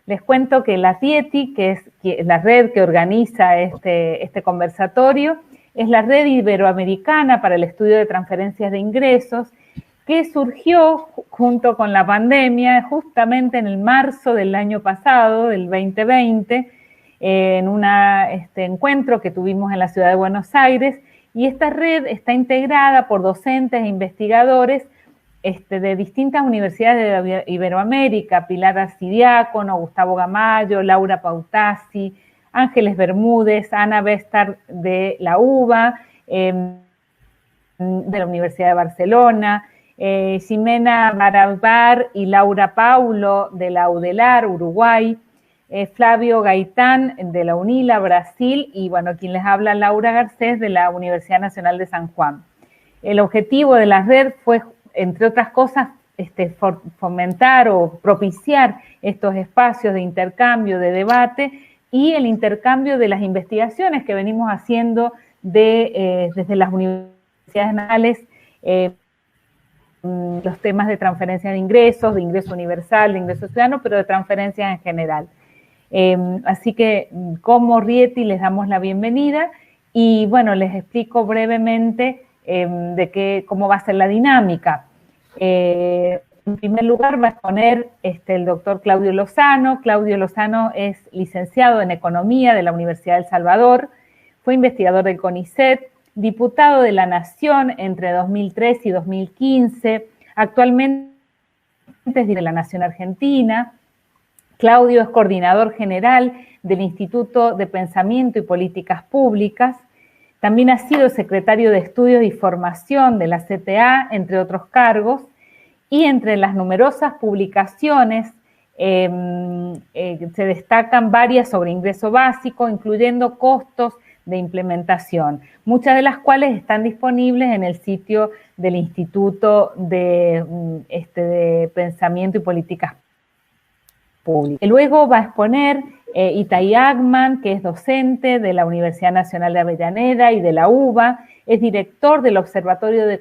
Les cuento que la Rieti, que es la red que organiza este conversatorio, es la Red Iberoamericana para el Estudio de Transferencias de Ingresos, que surgió junto con la pandemia justamente en el marzo del año pasado, del 2020, en un encuentro que tuvimos en la ciudad de Buenos Aires, y esta red está integrada por docentes e investigadores de distintas universidades de Iberoamérica: Pilar Arcidiácono, Gustavo Gamayo, Laura Pautasi, Ángeles Bermúdez, Ana Bestar de la UBA, de la Universidad de Barcelona, Ximena Marabar y Laura Paulo de la UDELAR, Uruguay, Flavio Gaitán de la UNILA, Brasil, y bueno, quien les habla, Laura Garcés de la Universidad Nacional de San Juan. El objetivo de la red fue, entre otras cosas, fomentar o propiciar estos espacios de intercambio, de debate y el intercambio de las investigaciones que venimos haciendo desde las universidades nacionales, los temas de transferencia de ingresos, de ingreso universal, de ingreso ciudadano, pero de transferencias en general. Así que como Rieti les damos la bienvenida y bueno, les explico brevemente cómo va a ser la dinámica. En primer lugar va a exponer el doctor Claudio Lozano. Claudio Lozano es licenciado en Economía de la Universidad de El Salvador, fue investigador del CONICET, diputado de la Nación entre 2003 y 2015, actualmente es de la Nación Argentina. Claudio es coordinador general del Instituto de Pensamiento y Políticas Públicas. También ha sido secretario de Estudios y Formación de la CTA, entre otros cargos, y entre las numerosas publicaciones se destacan varias sobre ingreso básico, incluyendo costos de implementación, muchas de las cuales están disponibles en el sitio del Instituto de Pensamiento y Políticas Públicas. Luego va a exponer Itai Agman, que es docente de la Universidad Nacional de Avellaneda y de la UBA, es director del Observatorio de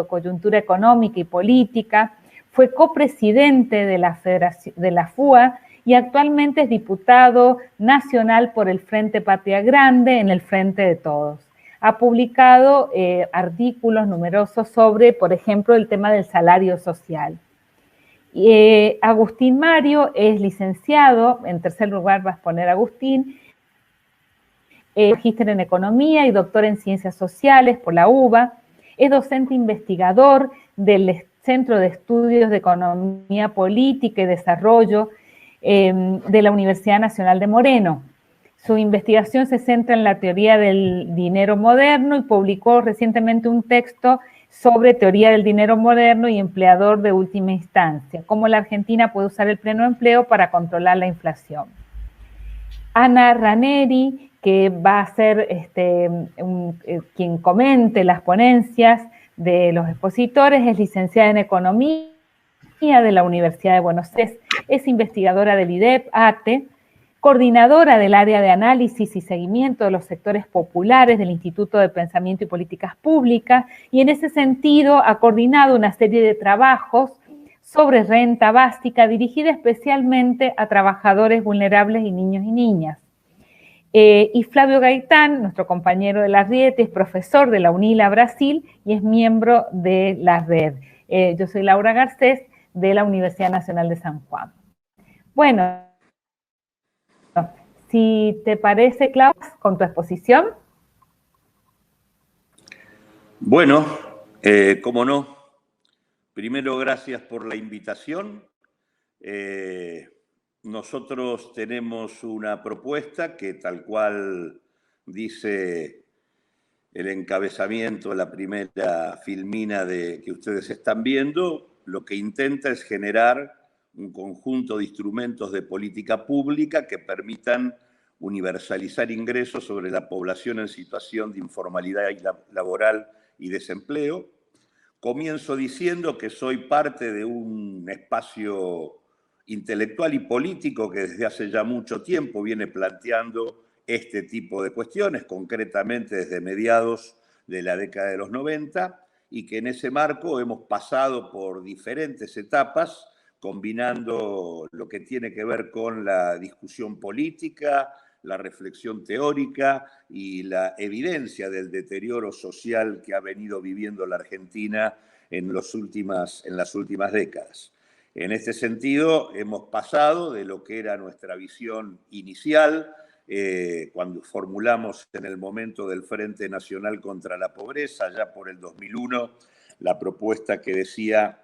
Coyuntura Económica y Política, fue copresidente de la FUA y actualmente es diputado nacional por el Frente Patria Grande en el Frente de Todos. Ha publicado artículos numerosos sobre, por ejemplo, el tema del salario social. Agustín Mario es licenciado, en tercer lugar va a exponer Agustín, magíster en Economía y doctor en Ciencias Sociales por la UBA, es docente investigador del Centro de Estudios de Economía Política y Desarrollo de la Universidad Nacional de Moreno. Su investigación se centra en la teoría del dinero moderno y publicó recientemente un texto sobre teoría del dinero moderno y empleador de última instancia, cómo la Argentina puede usar el pleno empleo para controlar la inflación. Ana Raneri, que va a ser quien comente las ponencias de los expositores, es licenciada en Economía de la Universidad de Buenos Aires, es investigadora del IDEP-ATE, coordinadora del área de análisis y seguimiento de los sectores populares del Instituto de Pensamiento y Políticas Públicas, y en ese sentido ha coordinado una serie de trabajos sobre renta básica dirigida especialmente a trabajadores vulnerables y niños y niñas. Y Flavio Gaitán, nuestro compañero de la Rieti, es profesor de la UNILA Brasil y es miembro de la red. Yo soy Laura Garcés de la Universidad Nacional de San Juan. Bueno, si te parece, Klaus, con tu exposición. Bueno, cómo no. Primero, gracias por la invitación. Nosotros tenemos una propuesta que, tal cual dice el encabezamiento, la primera filmina que ustedes están viendo, lo que intenta es generar un conjunto de instrumentos de política pública que permitan universalizar ingresos sobre la población en situación de informalidad laboral y desempleo. Comienzo diciendo que soy parte de un espacio intelectual y político que desde hace ya mucho tiempo viene planteando este tipo de cuestiones, concretamente desde mediados de la década de los 90, y que en ese marco hemos pasado por diferentes etapas combinando lo que tiene que ver con la discusión política, la reflexión teórica y la evidencia del deterioro social que ha venido viviendo la Argentina en las últimas décadas. En este sentido, hemos pasado de lo que era nuestra visión inicial, cuando formulamos en el momento del Frente Nacional contra la Pobreza, ya por el 2001, la propuesta que decía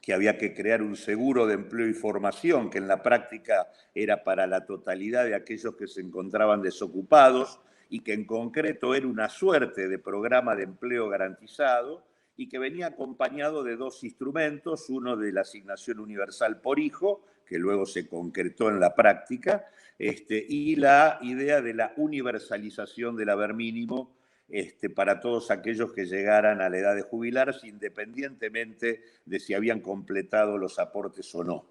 que había que crear un seguro de empleo y formación, que en la práctica era para la totalidad de aquellos que se encontraban desocupados y que en concreto era una suerte de programa de empleo garantizado y que venía acompañado de dos instrumentos, uno de la asignación universal por hijo, que luego se concretó en la práctica, y la idea de la universalización del haber mínimo, para todos aquellos que llegaran a la edad de jubilarse, independientemente de si habían completado los aportes o no.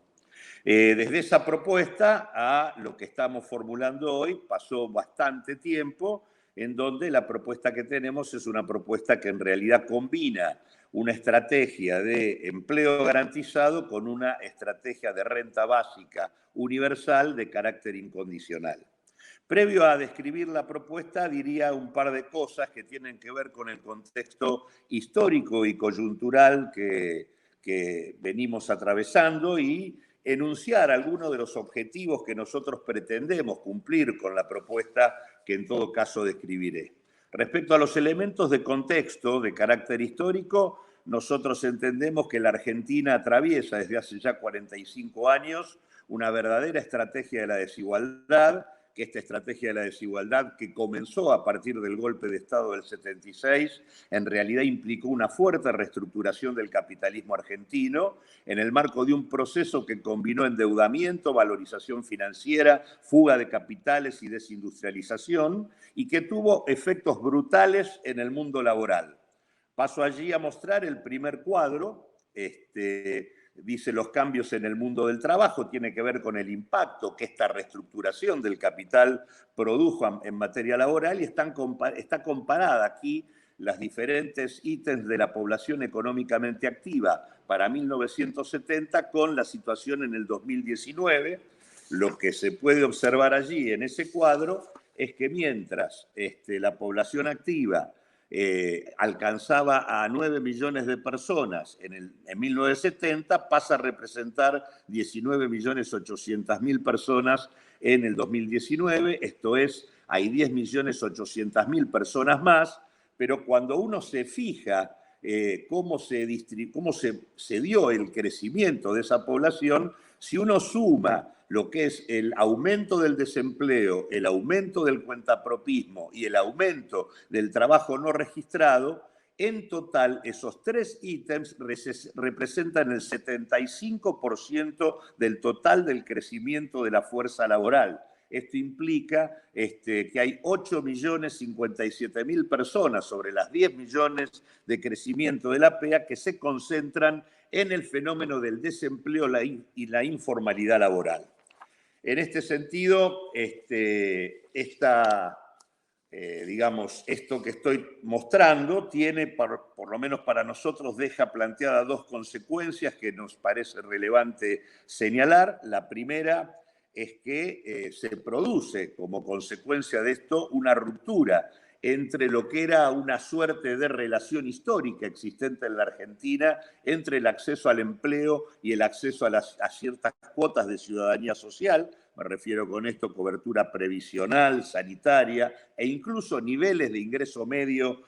Desde esa propuesta a lo que estamos formulando hoy pasó bastante tiempo, en donde la propuesta que tenemos es una propuesta que en realidad combina una estrategia de empleo garantizado con una estrategia de renta básica universal de carácter incondicional. Previo a describir la propuesta, diría un par de cosas que tienen que ver con el contexto histórico y coyuntural que venimos atravesando y enunciar algunos de los objetivos que nosotros pretendemos cumplir con la propuesta que en todo caso describiré. Respecto a los elementos de contexto de carácter histórico, nosotros entendemos que la Argentina atraviesa desde hace ya 45 años una verdadera estrategia de la desigualdad, que esta estrategia de la desigualdad que comenzó a partir del golpe de Estado del 76, en realidad implicó una fuerte reestructuración del capitalismo argentino en el marco de un proceso que combinó endeudamiento, valorización financiera, fuga de capitales y desindustrialización, y que tuvo efectos brutales en el mundo laboral. Paso allí a mostrar el primer cuadro. Dice los cambios en el mundo del trabajo, tiene que ver con el impacto que esta reestructuración del capital produjo en materia laboral y está comparada aquí las diferentes ítems de la población económicamente activa para 1970 con la situación en el 2019. Lo que se puede observar allí en ese cuadro es que mientras la población activa alcanzaba a 9 millones de personas en 1970, pasa a representar 19.800.000 personas en el 2019, esto es, hay 10.800.000 personas más, pero cuando uno se fija cómo se dio el crecimiento de esa población, si uno suma lo que es el aumento del desempleo, el aumento del cuentapropismo y el aumento del trabajo no registrado, en total esos tres ítems representan el 75% del total del crecimiento de la fuerza laboral. Esto implica que hay 8.057.000 personas sobre las 10 millones de crecimiento de la PEA que se concentran en el fenómeno del desempleo y la informalidad laboral. En este sentido, digamos, esto que estoy mostrando tiene, por lo menos para nosotros, deja planteadas dos consecuencias que nos parece relevante señalar. La primera es que se produce como consecuencia de esto una ruptura entre lo que era una suerte de relación histórica existente en la Argentina entre el acceso al empleo y el acceso a ciertas cuotas de ciudadanía social. Me refiero con esto cobertura previsional, sanitaria e incluso niveles de ingreso medio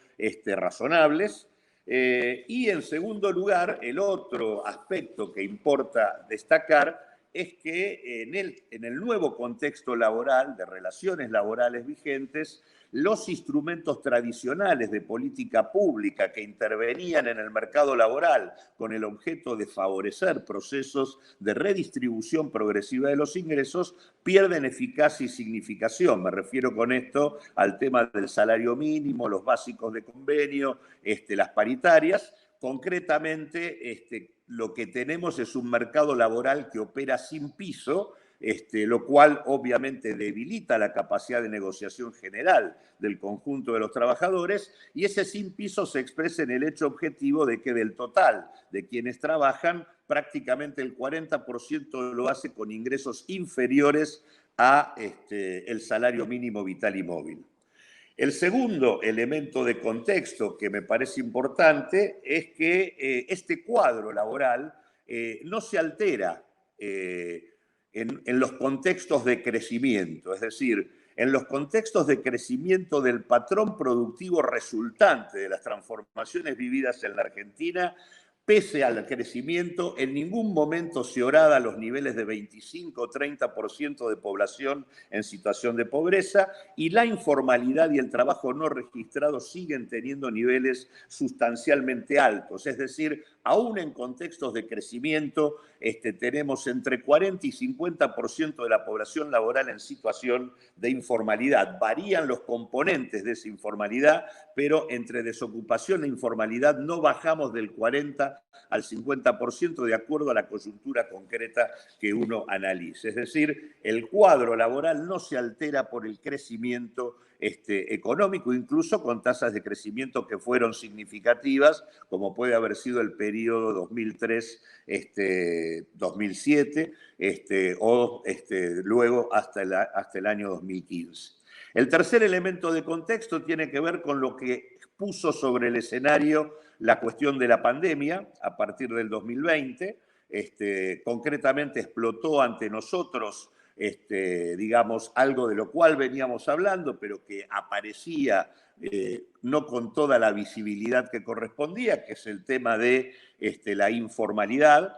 razonables. Y en segundo lugar, el otro aspecto que importa destacar es que en el nuevo contexto laboral, de relaciones laborales vigentes, los instrumentos tradicionales de política pública que intervenían en el mercado laboral con el objeto de favorecer procesos de redistribución progresiva de los ingresos pierden eficacia y significación. Me refiero con esto al tema del salario mínimo, los básicos de convenio, las paritarias. Concretamente, lo que tenemos es un mercado laboral que opera sin piso, lo cual obviamente debilita la capacidad de negociación general del conjunto de los trabajadores, y ese sin piso se expresa en el hecho objetivo de que del total de quienes trabajan, prácticamente el 40% lo hace con ingresos inferiores a el salario mínimo vital y móvil. El segundo elemento de contexto que me parece importante es que este cuadro laboral no se altera en los contextos de crecimiento, es decir, en los contextos de crecimiento del patrón productivo resultante de las transformaciones vividas en la Argentina. Pese al crecimiento, en ningún momento se horada los niveles de 25 o 30% de población en situación de pobreza, y la informalidad y el trabajo no registrado siguen teniendo niveles sustancialmente altos. Es decir, aún en contextos de crecimiento, tenemos entre 40 y 50% de la población laboral en situación de informalidad. Varían los componentes de esa informalidad, pero entre desocupación e informalidad no bajamos del 40 al 50% de acuerdo a la coyuntura concreta que uno analice. Es decir, el cuadro laboral no se altera por el crecimiento económico, incluso con tasas de crecimiento que fueron significativas, como puede haber sido el periodo 2003-2007, o luego hasta el año 2015. El tercer elemento de contexto tiene que ver con lo que puso sobre el escenario la cuestión de la pandemia a partir del 2020. Concretamente explotó ante nosotros, digamos, algo de lo cual veníamos hablando, pero que aparecía no con toda la visibilidad que correspondía, que es el tema de la informalidad.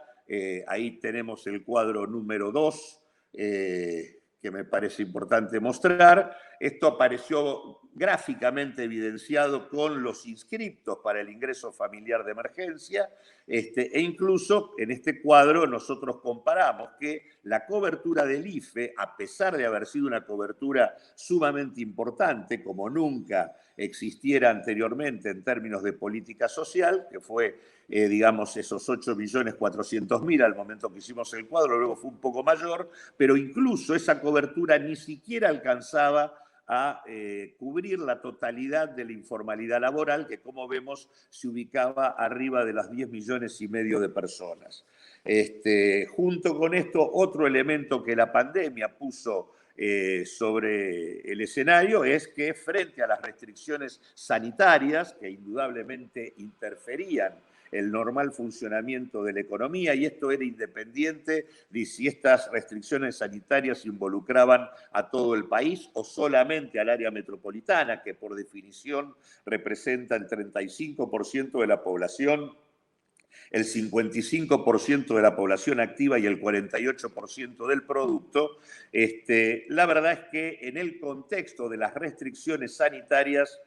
Ahí tenemos el cuadro número 2, que me parece importante mostrar. Esto apareció gráficamente evidenciado con los inscriptos para el ingreso familiar de emergencia, e incluso en este cuadro nosotros comparamos que la cobertura del IFE, a pesar de haber sido una cobertura sumamente importante, como nunca existiera anteriormente en términos de política social, que fue, digamos, esos 8.400.000 al momento que hicimos el cuadro, luego fue un poco mayor, pero incluso esa cobertura ni siquiera alcanzaba a cubrir la totalidad de la informalidad laboral, que como vemos se ubicaba arriba de las 10,5 millones de personas. Junto con esto, otro elemento que la pandemia puso sobre el escenario es que frente a las restricciones sanitarias, que indudablemente interferían el normal funcionamiento de la economía, y esto era independiente de si estas restricciones sanitarias involucraban a todo el país o solamente al área metropolitana, que por definición representa el 35% de la población, el 55% de la población activa y el 48% del producto. La verdad es que en el contexto de las restricciones sanitarias,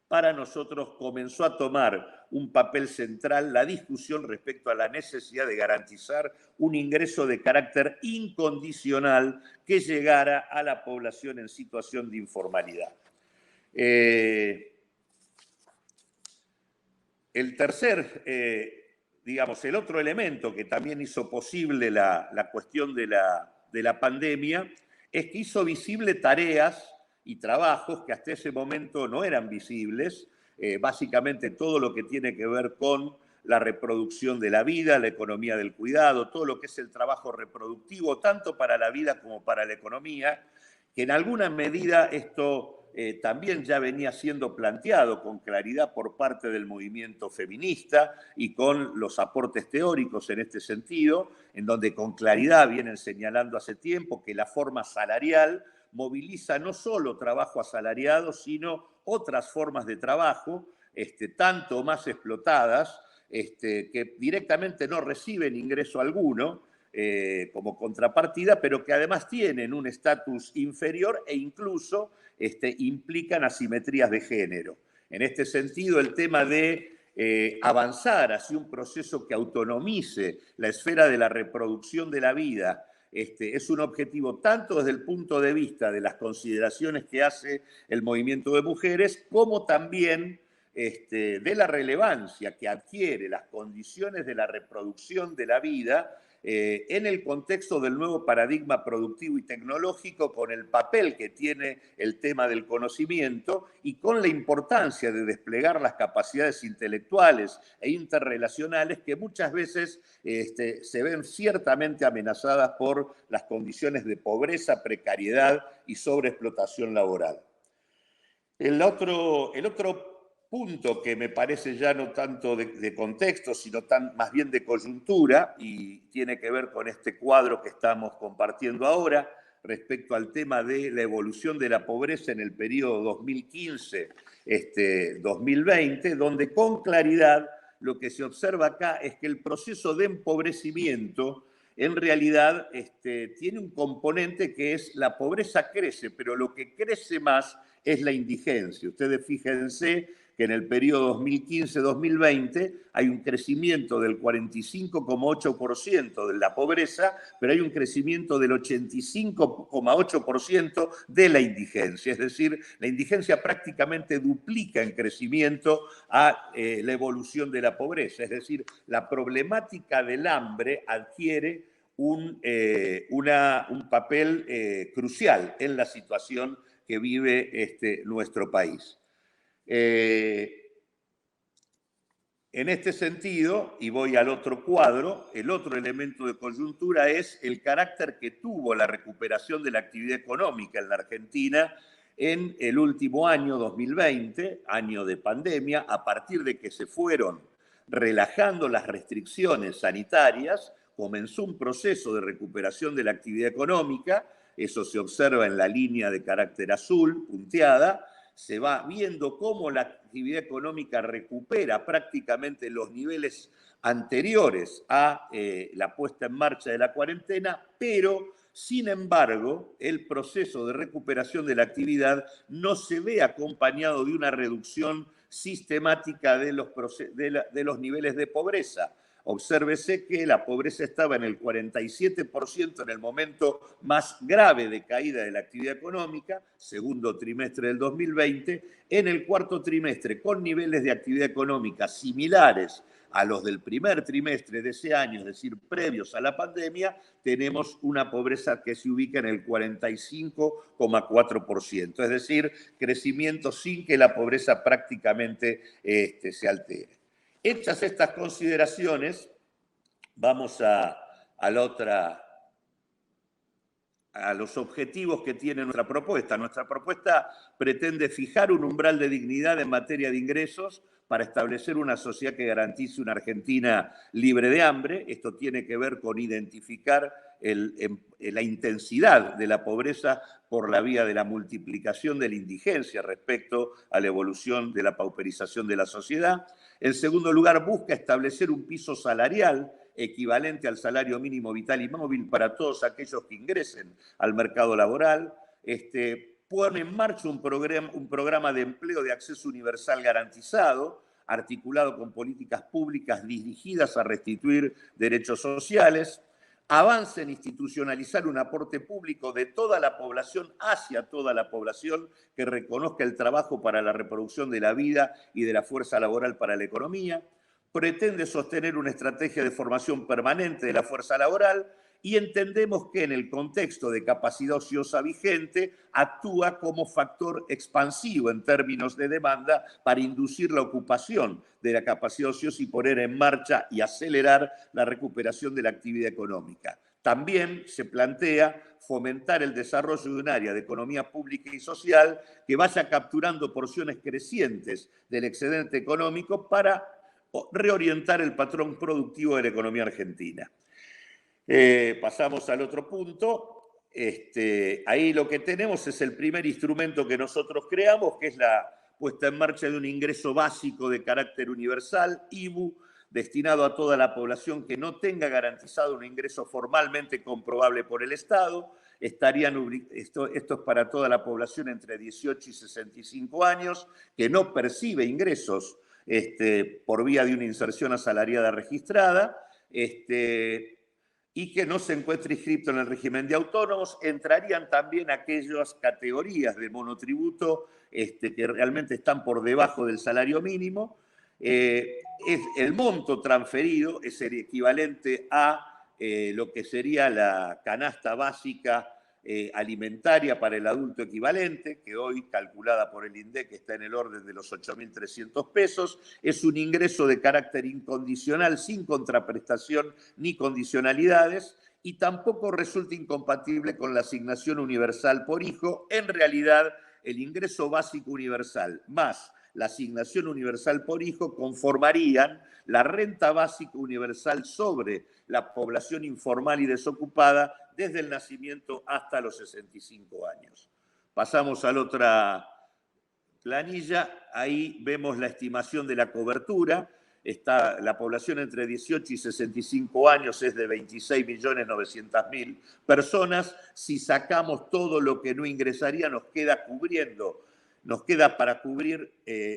para nosotros comenzó a tomar un papel central la discusión respecto a la necesidad de garantizar un ingreso de carácter incondicional que llegara a la población en situación de informalidad. El otro elemento que también hizo posible la cuestión de la pandemia es que hizo visible tareas y trabajos que hasta ese momento no eran visibles, básicamente todo lo que tiene que ver con la reproducción de la vida, la economía del cuidado, todo lo que es el trabajo reproductivo, tanto para la vida como para la economía, que en alguna medida esto también ya venía siendo planteado con claridad por parte del movimiento feminista y con los aportes teóricos en este sentido, en donde con claridad vienen señalando hace tiempo que la forma salarial moviliza no solo trabajo asalariado, sino otras formas de trabajo, tanto más explotadas, que directamente no reciben ingreso alguno como contrapartida, pero que además tienen un estatus inferior e incluso implican asimetrías de género. En este sentido, el tema de avanzar hacia un proceso que autonomice la esfera de la reproducción de la vida es un objetivo tanto desde el punto de vista de las consideraciones que hace el movimiento de mujeres, como también de la relevancia que adquiere las condiciones de la reproducción de la vida en el contexto del nuevo paradigma productivo y tecnológico, con el papel que tiene el tema del conocimiento y con la importancia de desplegar las capacidades intelectuales e interrelacionales que muchas veces se ven ciertamente amenazadas por las condiciones de pobreza, precariedad y sobreexplotación laboral. El otro punto que me parece ya no tanto de contexto, sino más bien de coyuntura, y tiene que ver con este cuadro que estamos compartiendo ahora, respecto al tema de la evolución de la pobreza en el periodo 2015-2020, donde con claridad lo que se observa acá es que el proceso de empobrecimiento en realidad tiene un componente que es la pobreza crece, pero lo que crece más es la indigencia. Ustedes fíjense que en el periodo 2015-2020 hay un crecimiento del 45,8% de la pobreza, pero hay un crecimiento del 85,8% de la indigencia. Es decir, la indigencia prácticamente duplica en crecimiento a la evolución de la pobreza. Es decir, la problemática del hambre adquiere un papel crucial en la situación que vive nuestro país. En este sentido, y voy al otro cuadro, el otro elemento de coyuntura es el carácter que tuvo la recuperación de la actividad económica en la Argentina en el último año, 2020, año de pandemia, a partir de que se fueron relajando las restricciones sanitarias, comenzó un proceso de recuperación de la actividad económica. Eso se observa en la línea de carácter azul, punteada. Se va viendo cómo la actividad económica recupera prácticamente los niveles anteriores a la puesta en marcha de la cuarentena, pero sin embargo, el proceso de recuperación de la actividad no se ve acompañado de una reducción sistemática de los niveles de pobreza. Obsérvese que la pobreza estaba en el 47% en el momento más grave de caída de la actividad económica, segundo trimestre del 2020. En el cuarto trimestre, con niveles de actividad económica similares a los del primer trimestre de ese año, es decir, previos a la pandemia, tenemos una pobreza que se ubica en el 45,4%, es decir, crecimiento sin que la pobreza prácticamente se altere. Hechas estas consideraciones, vamos a los objetivos que tiene nuestra propuesta. Nuestra propuesta pretende fijar un umbral de dignidad en materia de ingresos para establecer una sociedad que garantice una Argentina libre de hambre. Esto tiene que ver con identificar la intensidad de la pobreza por la vía de la multiplicación de la indigencia respecto a la evolución de la pauperización de la sociedad. En segundo lugar, busca establecer un piso salarial equivalente al salario mínimo vital y móvil para todos aquellos que ingresen al mercado laboral. Pone en marcha un programa de empleo de acceso universal garantizado, articulado con políticas públicas dirigidas a restituir derechos sociales. Avanza en institucionalizar un aporte público de toda la población hacia toda la población que reconozca el trabajo para la reproducción de la vida y de la fuerza laboral para la economía. Pretende sostener una estrategia de formación permanente de la fuerza laboral y entendemos que en el contexto de capacidad ociosa vigente actúa como factor expansivo en términos de demanda para inducir la ocupación de la capacidad ociosa y poner en marcha y acelerar la recuperación de la actividad económica. También se plantea fomentar el desarrollo de un área de economía pública y social que vaya capturando porciones crecientes del excedente económico para reorientar el patrón productivo de la economía argentina. Pasamos al otro punto. Ahí lo que tenemos es el primer instrumento que nosotros creamos, que es la puesta en marcha de un ingreso básico de carácter universal, IBU, destinado a toda la población que no tenga garantizado un ingreso formalmente comprobable por el Estado. Esto es para toda la población entre 18 y 65 años que no percibe ingresos por vía de una inserción asalariada registrada, y que no se encuentre inscrito en el régimen de autónomos. Entrarían también aquellas categorías de monotributo que realmente están por debajo del salario mínimo. El monto transferido es el equivalente a lo que sería la canasta básica alimentaria para el adulto equivalente, que hoy, calculada por el INDEC, está en el orden de los 8.300 pesos. Es un ingreso de carácter incondicional, sin contraprestación ni condicionalidades, y tampoco resulta incompatible con la asignación universal por hijo. En realidad, el ingreso básico universal más la asignación universal por hijo conformarían la renta básica universal sobre la población informal y desocupada desde el nacimiento hasta los 65 años. Pasamos a la otra planilla. Ahí vemos la estimación de la cobertura. Está la población entre 18 y 65 años es de 26.900.000 personas. Si sacamos todo lo que no ingresaría, nos queda para cubrir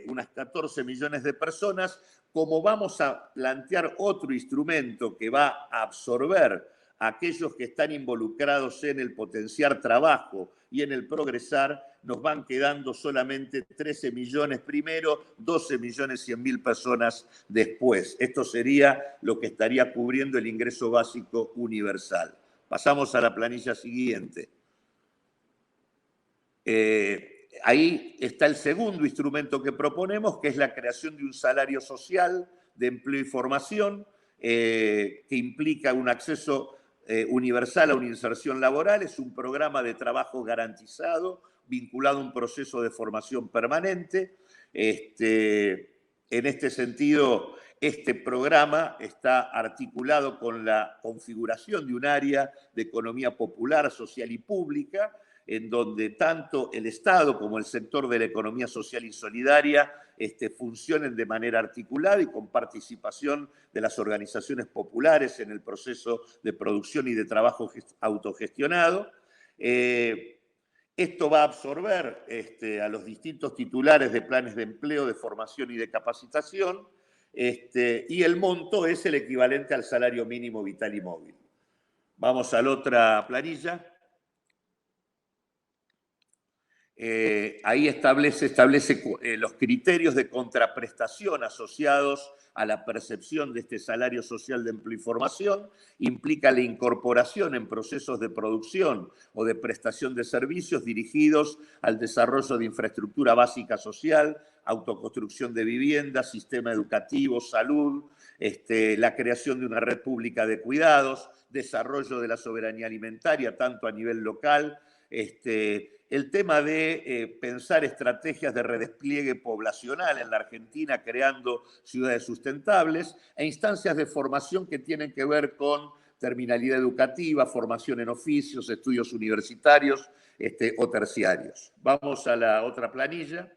unas 14 millones de personas. Como vamos a plantear otro instrumento que va a absorber a aquellos que están involucrados en el potenciar trabajo y en el progresar, nos van quedando solamente 13 millones primero, 12.100.000 personas después. Esto sería lo que estaría cubriendo el ingreso básico universal. Pasamos a la planilla siguiente. Ahí está el segundo instrumento que proponemos, que es la creación de un salario social de empleo y formación, que implica un acceso universal a una inserción laboral. Es un programa de trabajo garantizado, vinculado a un proceso de formación permanente. En este sentido, este programa está articulado con la configuración de un área de economía popular, social y pública, en donde tanto el Estado como el sector de la economía social y solidaria funcionen de manera articulada y con participación de las organizaciones populares en el proceso de producción y de trabajo autogestionado. Esto va a absorber a los distintos titulares de planes de empleo, de formación y de capacitación, y el monto es el equivalente al salario mínimo vital y móvil. Vamos a la otra planilla. Ahí establece los criterios de contraprestación asociados a la percepción de este salario social de empleo y formación. Implica la incorporación en procesos de producción o de prestación de servicios dirigidos al desarrollo de infraestructura básica social, autoconstrucción de viviendas, sistema educativo, salud, la creación de una red pública de cuidados, desarrollo de la soberanía alimentaria, tanto a nivel local, el tema de pensar estrategias de redespliegue poblacional en la Argentina, creando ciudades sustentables, e instancias de formación que tienen que ver con terminalidad educativa, formación en oficios, estudios universitarios o terciarios. Vamos a la otra planilla.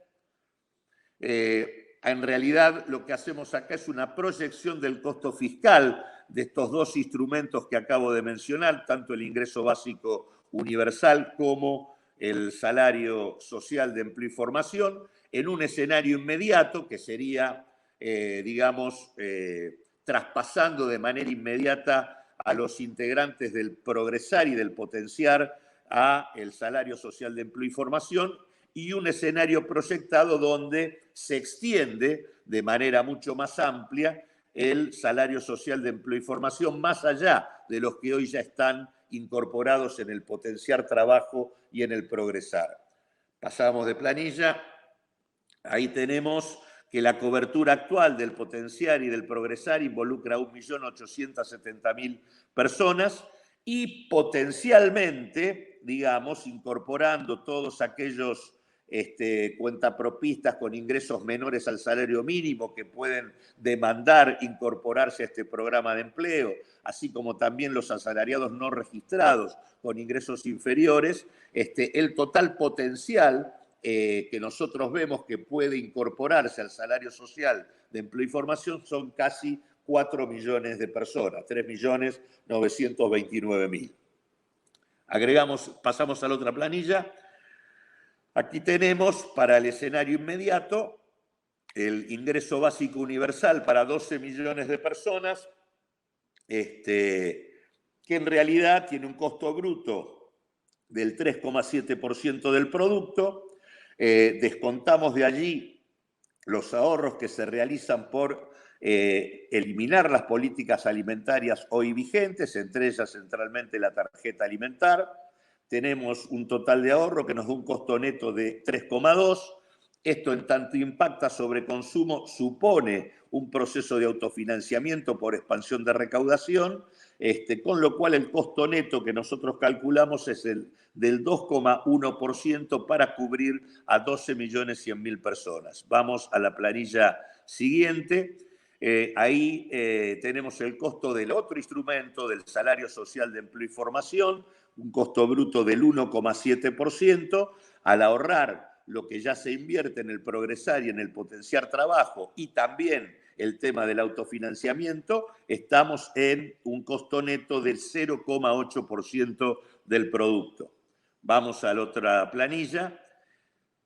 En realidad, lo que hacemos acá es una proyección del costo fiscal de estos dos instrumentos que acabo de mencionar, tanto el ingreso básico universal como el salario social de empleo y formación, en un escenario inmediato que sería, traspasando de manera inmediata a los integrantes del progresar y del potenciar a el salario social de empleo y formación, y un escenario proyectado donde se extiende de manera mucho más amplia el salario social de empleo y formación, más allá de los que hoy ya están incorporados en el potenciar trabajo y en el progresar. Pasamos de planilla. Ahí tenemos que la cobertura actual del potenciar y del progresar involucra a 1.870.000 personas y potencialmente, incorporando todos aquellos cuentapropistas con ingresos menores al salario mínimo que pueden demandar incorporarse a este programa de empleo, así como también los asalariados no registrados con ingresos inferiores, el total potencial que nosotros vemos que puede incorporarse al salario social de empleo y formación son casi 4 millones de personas, 3.929.000. Pasamos a la otra planilla. Aquí tenemos para el escenario inmediato el ingreso básico universal para 12 millones de personas, que en realidad tiene un costo bruto del 3,7% del producto, Descontamos de allí los ahorros que se realizan por eliminar las políticas alimentarias hoy vigentes, entre ellas centralmente la tarjeta alimentar. Tenemos un total de ahorro que nos da un costo neto de 3,2. Esto, en tanto impacta sobre consumo, supone un proceso de autofinanciamiento por expansión de recaudación, con lo cual el costo neto que nosotros calculamos es el del 2,1% para cubrir a 12.100.000 personas. Vamos a la planilla siguiente. Ahí tenemos el costo del otro instrumento, del salario social de empleo y formación, un costo bruto del 1,7%. Al ahorrar lo que ya se invierte en el progresar y en el potenciar trabajo y también el tema del autofinanciamiento, estamos en un costo neto del 0,8% del producto. Vamos a la otra planilla.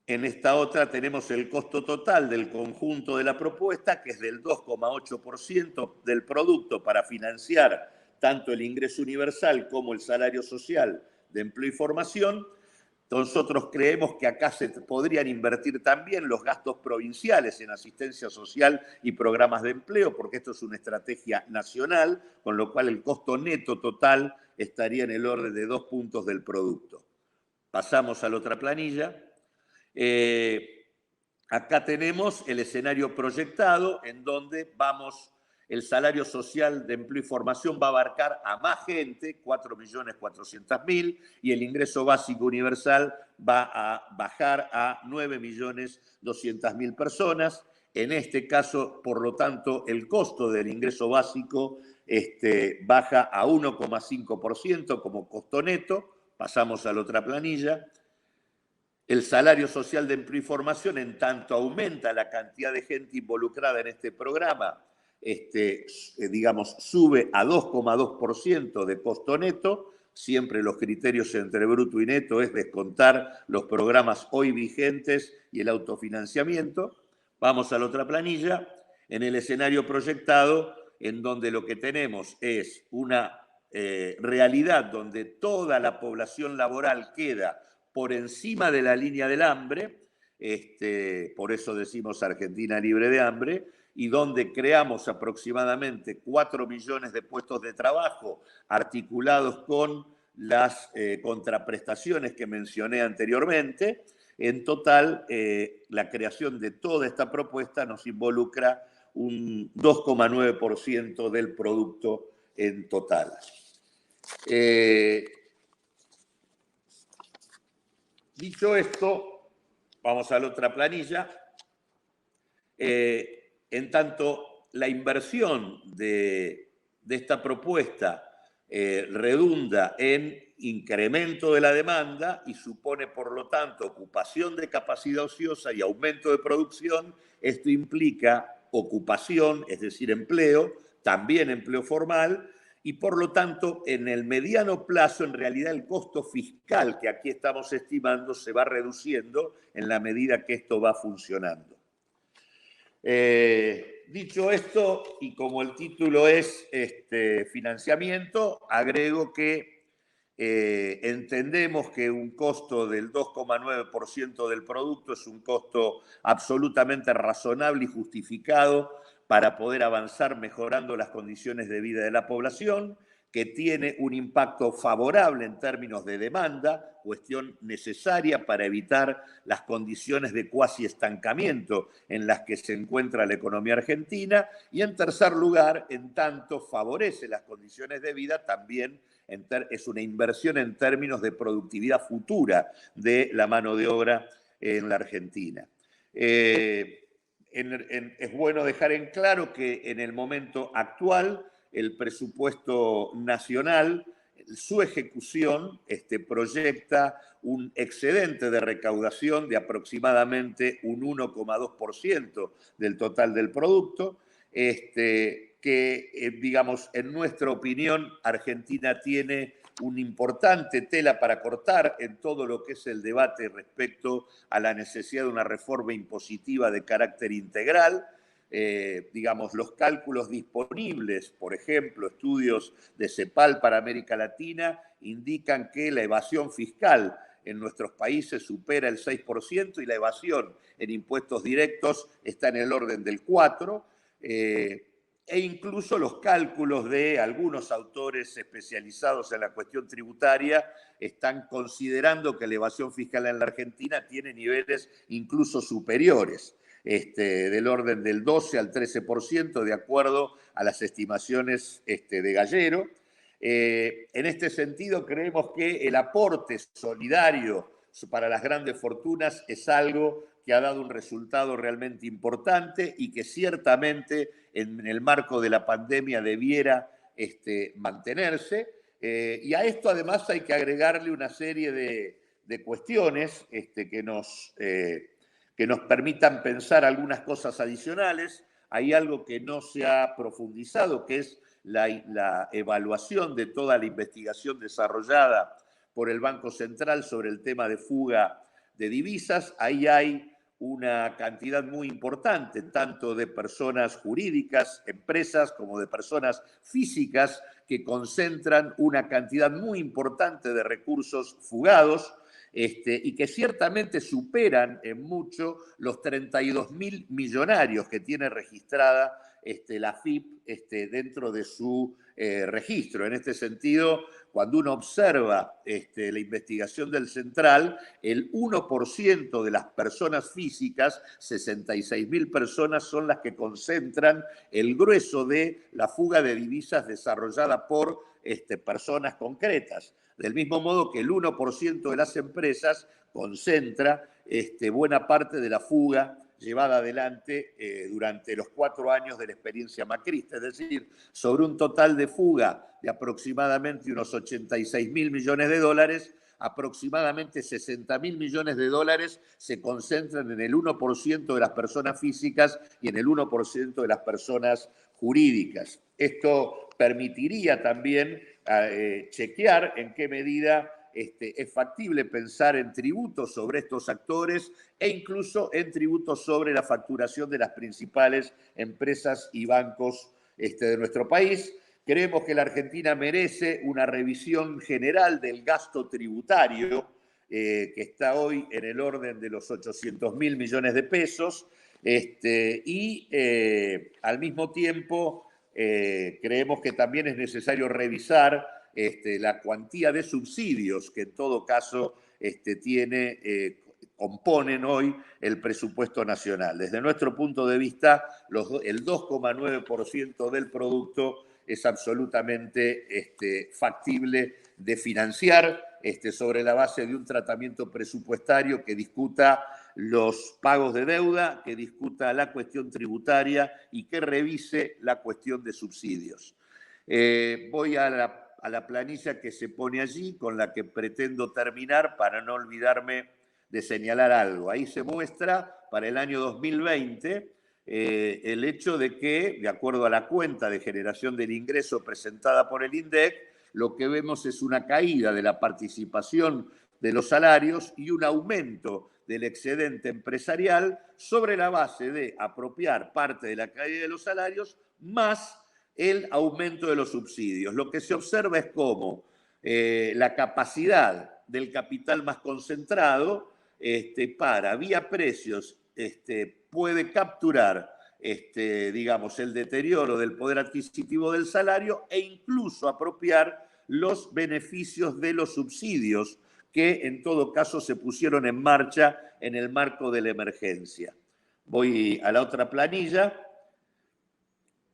En esta otra tenemos el costo total del conjunto de la propuesta, que es del 2,8% del producto para financiar tanto el ingreso universal como el salario social de empleo y formación. Nosotros creemos que acá se podrían invertir también los gastos provinciales en asistencia social y programas de empleo, porque esto es una estrategia nacional, con lo cual el costo neto total estaría en el orden de 2 puntos del producto. Pasamos a la otra planilla. Acá tenemos el escenario proyectado en donde el salario social de empleo y formación va a abarcar a más gente, 4.400.000, y el ingreso básico universal va a bajar a 9.200.000 personas. En este caso, por lo tanto, el costo del ingreso básico baja a 1,5% como costo neto. Pasamos a la otra planilla. El salario social de empleo y formación, en tanto aumenta la cantidad de gente involucrada en este programa, digamos, sube a 2,2% de costo neto. Siempre los criterios entre bruto y neto es descontar los programas hoy vigentes y el autofinanciamiento. Vamos a la otra planilla. En el escenario proyectado, en donde lo que tenemos es una realidad donde toda la población laboral queda por encima de la línea del hambre, por eso decimos Argentina libre de hambre, y donde creamos aproximadamente 4 millones de puestos de trabajo articulados con las contraprestaciones que mencioné anteriormente. En total, la creación de toda esta propuesta nos involucra un 2,9% del producto en total. Dicho esto, vamos a la otra planilla. En tanto, la inversión de esta propuesta redunda en incremento de la demanda y supone, por lo tanto, ocupación de capacidad ociosa y aumento de producción. Esto implica ocupación, es decir, empleo, también empleo formal, y por lo tanto, en el mediano plazo, en realidad el costo fiscal que aquí estamos estimando se va reduciendo en la medida que esto va funcionando. Dicho esto, y como el título es financiamiento, agrego que entendemos que un costo del 2,9% del producto es un costo absolutamente razonable y justificado para poder avanzar mejorando las condiciones de vida de la población, que tiene un impacto favorable en términos de demanda, cuestión necesaria para evitar las condiciones de cuasi estancamiento en las que se encuentra la economía argentina, y en tercer lugar, en tanto favorece las condiciones de vida, también es una inversión en términos de productividad futura de la mano de obra en la Argentina. Es bueno dejar en claro que en el momento actual el presupuesto nacional, su ejecución proyecta un excedente de recaudación de aproximadamente un 1,2% del total del producto, que, digamos, en nuestra opinión, Argentina tiene una importante tela para cortar en todo lo que es el debate respecto a la necesidad de una reforma impositiva de carácter integral. Digamos, los cálculos disponibles, por ejemplo, estudios de CEPAL para América Latina, indican que la evasión fiscal en nuestros países supera el 6% y la evasión en impuestos directos está en el orden del 4%. E incluso los cálculos de algunos autores especializados en la cuestión tributaria están considerando que la evasión fiscal en la Argentina tiene niveles incluso superiores, del orden del 12 al 13%, de acuerdo a las estimaciones de Gallero. En este sentido, creemos que el aporte solidario para las grandes fortunas es algo que ha dado un resultado realmente importante y que ciertamente en el marco de la pandemia debiera mantenerse. Y a esto además hay que agregarle una serie de cuestiones que nos permitan pensar algunas cosas adicionales. Hay algo que no se ha profundizado, que es la evaluación de toda la investigación desarrollada por el Banco Central sobre el tema de fuga de divisas. Ahí hay una cantidad muy importante, tanto de personas jurídicas, empresas, como de personas físicas, que concentran una cantidad muy importante de recursos fugados, y que ciertamente superan en mucho los 32.000 millonarios que tiene registrada la AFIP dentro de su registro. En este sentido, cuando uno observa la investigación del Central, el 1% de las personas físicas, 66.000 personas, son las que concentran el grueso de la fuga de divisas desarrollada por personas concretas. Del mismo modo que el 1% de las empresas concentra buena parte de la fuga llevada adelante durante los 4 años de la experiencia macrista. Es decir, sobre un total de fuga de aproximadamente unos 86.000 millones de dólares, aproximadamente 60.000 millones de dólares se concentran en el 1% de las personas físicas y en el 1% de las personas jurídicas. Esto permitiría también chequear en qué medida es factible pensar en tributos sobre estos actores e incluso en tributos sobre la facturación de las principales empresas y bancos de nuestro país. Creemos que la Argentina merece una revisión general del gasto tributario, que está hoy en el orden de los 800.000 millones de pesos, y al mismo tiempo creemos que también es necesario revisar la cuantía de subsidios que en todo caso componen hoy el presupuesto nacional. Desde nuestro punto de vista, el 2,9% del producto es absolutamente factible de financiar sobre la base de un tratamiento presupuestario que discuta los pagos de deuda, que discuta la cuestión tributaria y que revise la cuestión de subsidios. Voy a la planilla que se pone allí, con la que pretendo terminar para no olvidarme de señalar algo. Ahí se muestra para el año 2020 el hecho de que, de acuerdo a la cuenta de generación del ingreso presentada por el INDEC, lo que vemos es una caída de la participación de los salarios y un aumento del excedente empresarial sobre la base de apropiar parte de la caída de los salarios más el aumento de los subsidios. Lo que se observa es cómo la capacidad del capital más concentrado para, vía precios, puede capturar digamos, el deterioro del poder adquisitivo del salario e incluso apropiar los beneficios de los subsidios que en todo caso se pusieron en marcha en el marco de la emergencia. Voy a la otra planilla.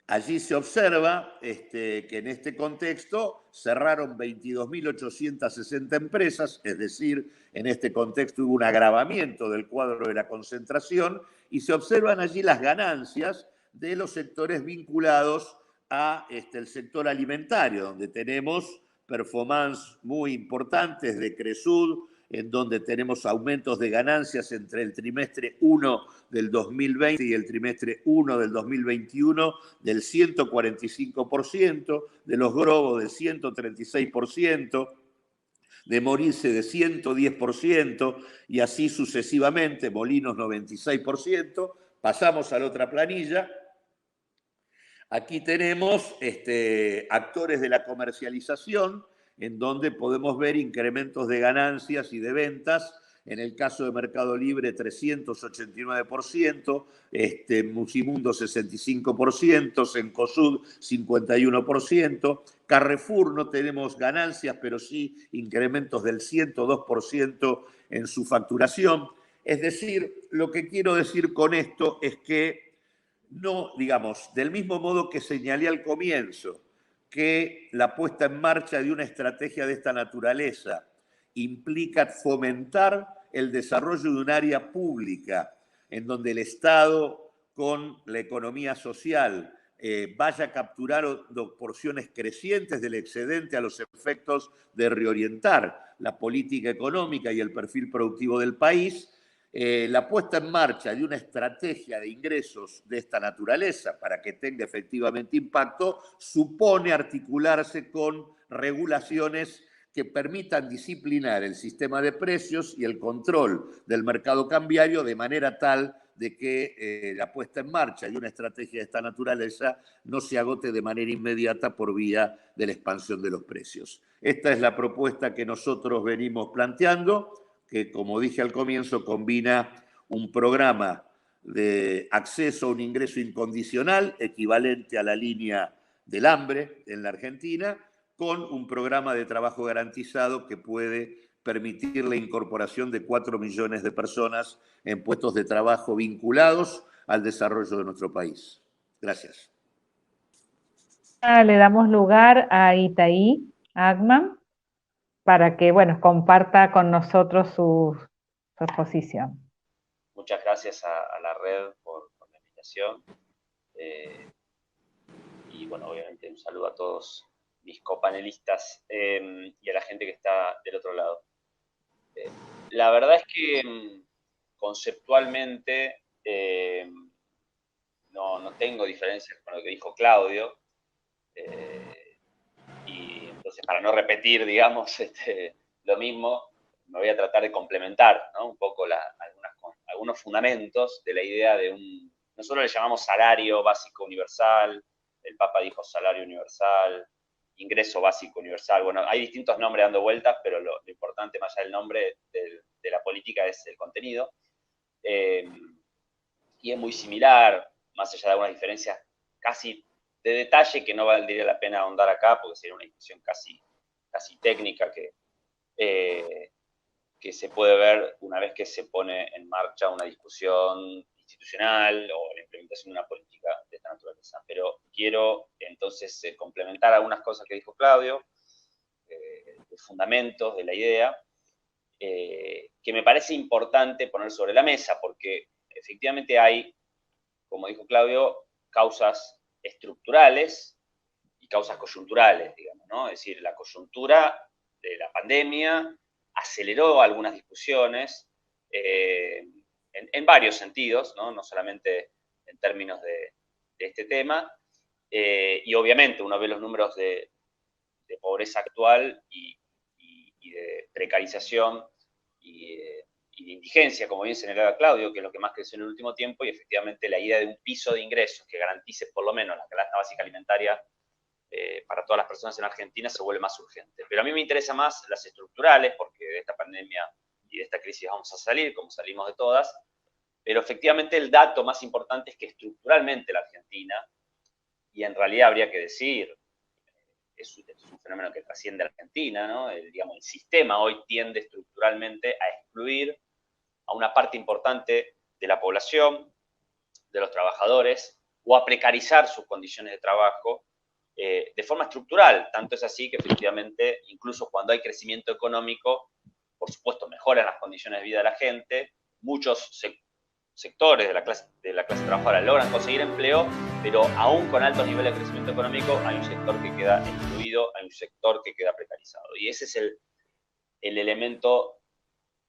Allí se observa que en este contexto cerraron 22.860 empresas, es decir, en este contexto hubo un agravamiento del cuadro de la concentración y se observan allí las ganancias de los sectores vinculados a el sector alimentario, donde tenemos performances muy importantes de Cresud, en donde tenemos aumentos de ganancias entre el trimestre 1 del 2020 y el trimestre 1 del 2021 del 145%, de los Grobo del 136%, de Morilce de 110% y así sucesivamente, Molinos 96%. Pasamos a la otra planilla. Aquí tenemos actores de la comercialización en donde podemos ver incrementos de ganancias y de ventas. En el caso de Mercado Libre, 389%, Musimundo 65%, Cencosud 51%, Carrefour no tenemos ganancias, pero sí incrementos del 102% en su facturación. Es decir, lo que quiero decir con esto es que no, digamos, del mismo modo que señalé al comienzo, que la puesta en marcha de una estrategia de esta naturaleza implica fomentar el desarrollo de un área pública en donde el Estado con la economía social vaya a capturar porciones crecientes del excedente a los efectos de reorientar la política económica y el perfil productivo del país. La puesta en marcha de una estrategia de ingresos de esta naturaleza para que tenga efectivamente impacto supone articularse con regulaciones que permitan disciplinar el sistema de precios y el control del mercado cambiario de manera tal de que la puesta en marcha de una estrategia de esta naturaleza no se agote de manera inmediata por vía de la expansión de los precios. Esta es la propuesta que nosotros venimos planteando, que, como dije al comienzo, combina un programa de acceso a un ingreso incondicional, equivalente a la línea del hambre en la Argentina, con un programa de trabajo garantizado que puede permitir la incorporación de 4 millones de personas en puestos de trabajo vinculados al desarrollo de nuestro país. Gracias. Le damos lugar a Itaí Agman para que, bueno, comparta con nosotros su exposición. Muchas gracias a la red por la invitación. Y bueno, obviamente un saludo a todos mis copanelistas y a la gente que está del otro lado. La verdad es que conceptualmente no tengo diferencias con lo que dijo Claudio. Y entonces, para no repetir, digamos, lo mismo, me voy a tratar de complementar, ¿no? Un poco algunos fundamentos de la idea de nosotros le llamamos salario básico universal, el Papa dijo salario universal, ingreso básico universal. Bueno, hay distintos nombres dando vueltas, pero lo importante más allá del nombre de la política es el contenido. Y es muy similar, más allá de algunas diferencias casi de detalle que no valdría la pena ahondar acá, porque sería una discusión casi técnica que se puede ver una vez que se pone en marcha una discusión institucional o la implementación de una política de esta naturaleza. Pero quiero entonces complementar algunas cosas que dijo Claudio, de fundamentos de la idea, que me parece importante poner sobre la mesa, porque efectivamente hay, como dijo Claudio, causas estructurales y causas coyunturales, digamos, ¿no? Es decir, la coyuntura de la pandemia aceleró algunas discusiones en varios sentidos, ¿no? No solamente en términos de este tema, y obviamente uno ve los números de pobreza actual y de precarización y de indigencia, como bien señalaba Claudio, que es lo que más creció en el último tiempo, y efectivamente la idea de un piso de ingresos que garantice por lo menos la canasta básica alimentaria para todas las personas en Argentina se vuelve más urgente. Pero a mí me interesa más las estructurales, porque de esta pandemia y de esta crisis vamos a salir, como salimos de todas, pero efectivamente el dato más importante es que estructuralmente la Argentina, y en realidad habría que decir, es un fenómeno que trasciende a Argentina, ¿no? El sistema hoy tiende estructuralmente a excluir a una parte importante de la población, de los trabajadores, o a precarizar sus condiciones de trabajo de forma estructural. Tanto es así que efectivamente, incluso cuando hay crecimiento económico, por supuesto mejoran las condiciones de vida de la gente, muchos sectores de la clase trabajadora logran conseguir empleo, pero aún con altos niveles de crecimiento económico hay un sector que queda excluido, hay un sector que queda precarizado. Y ese es el elemento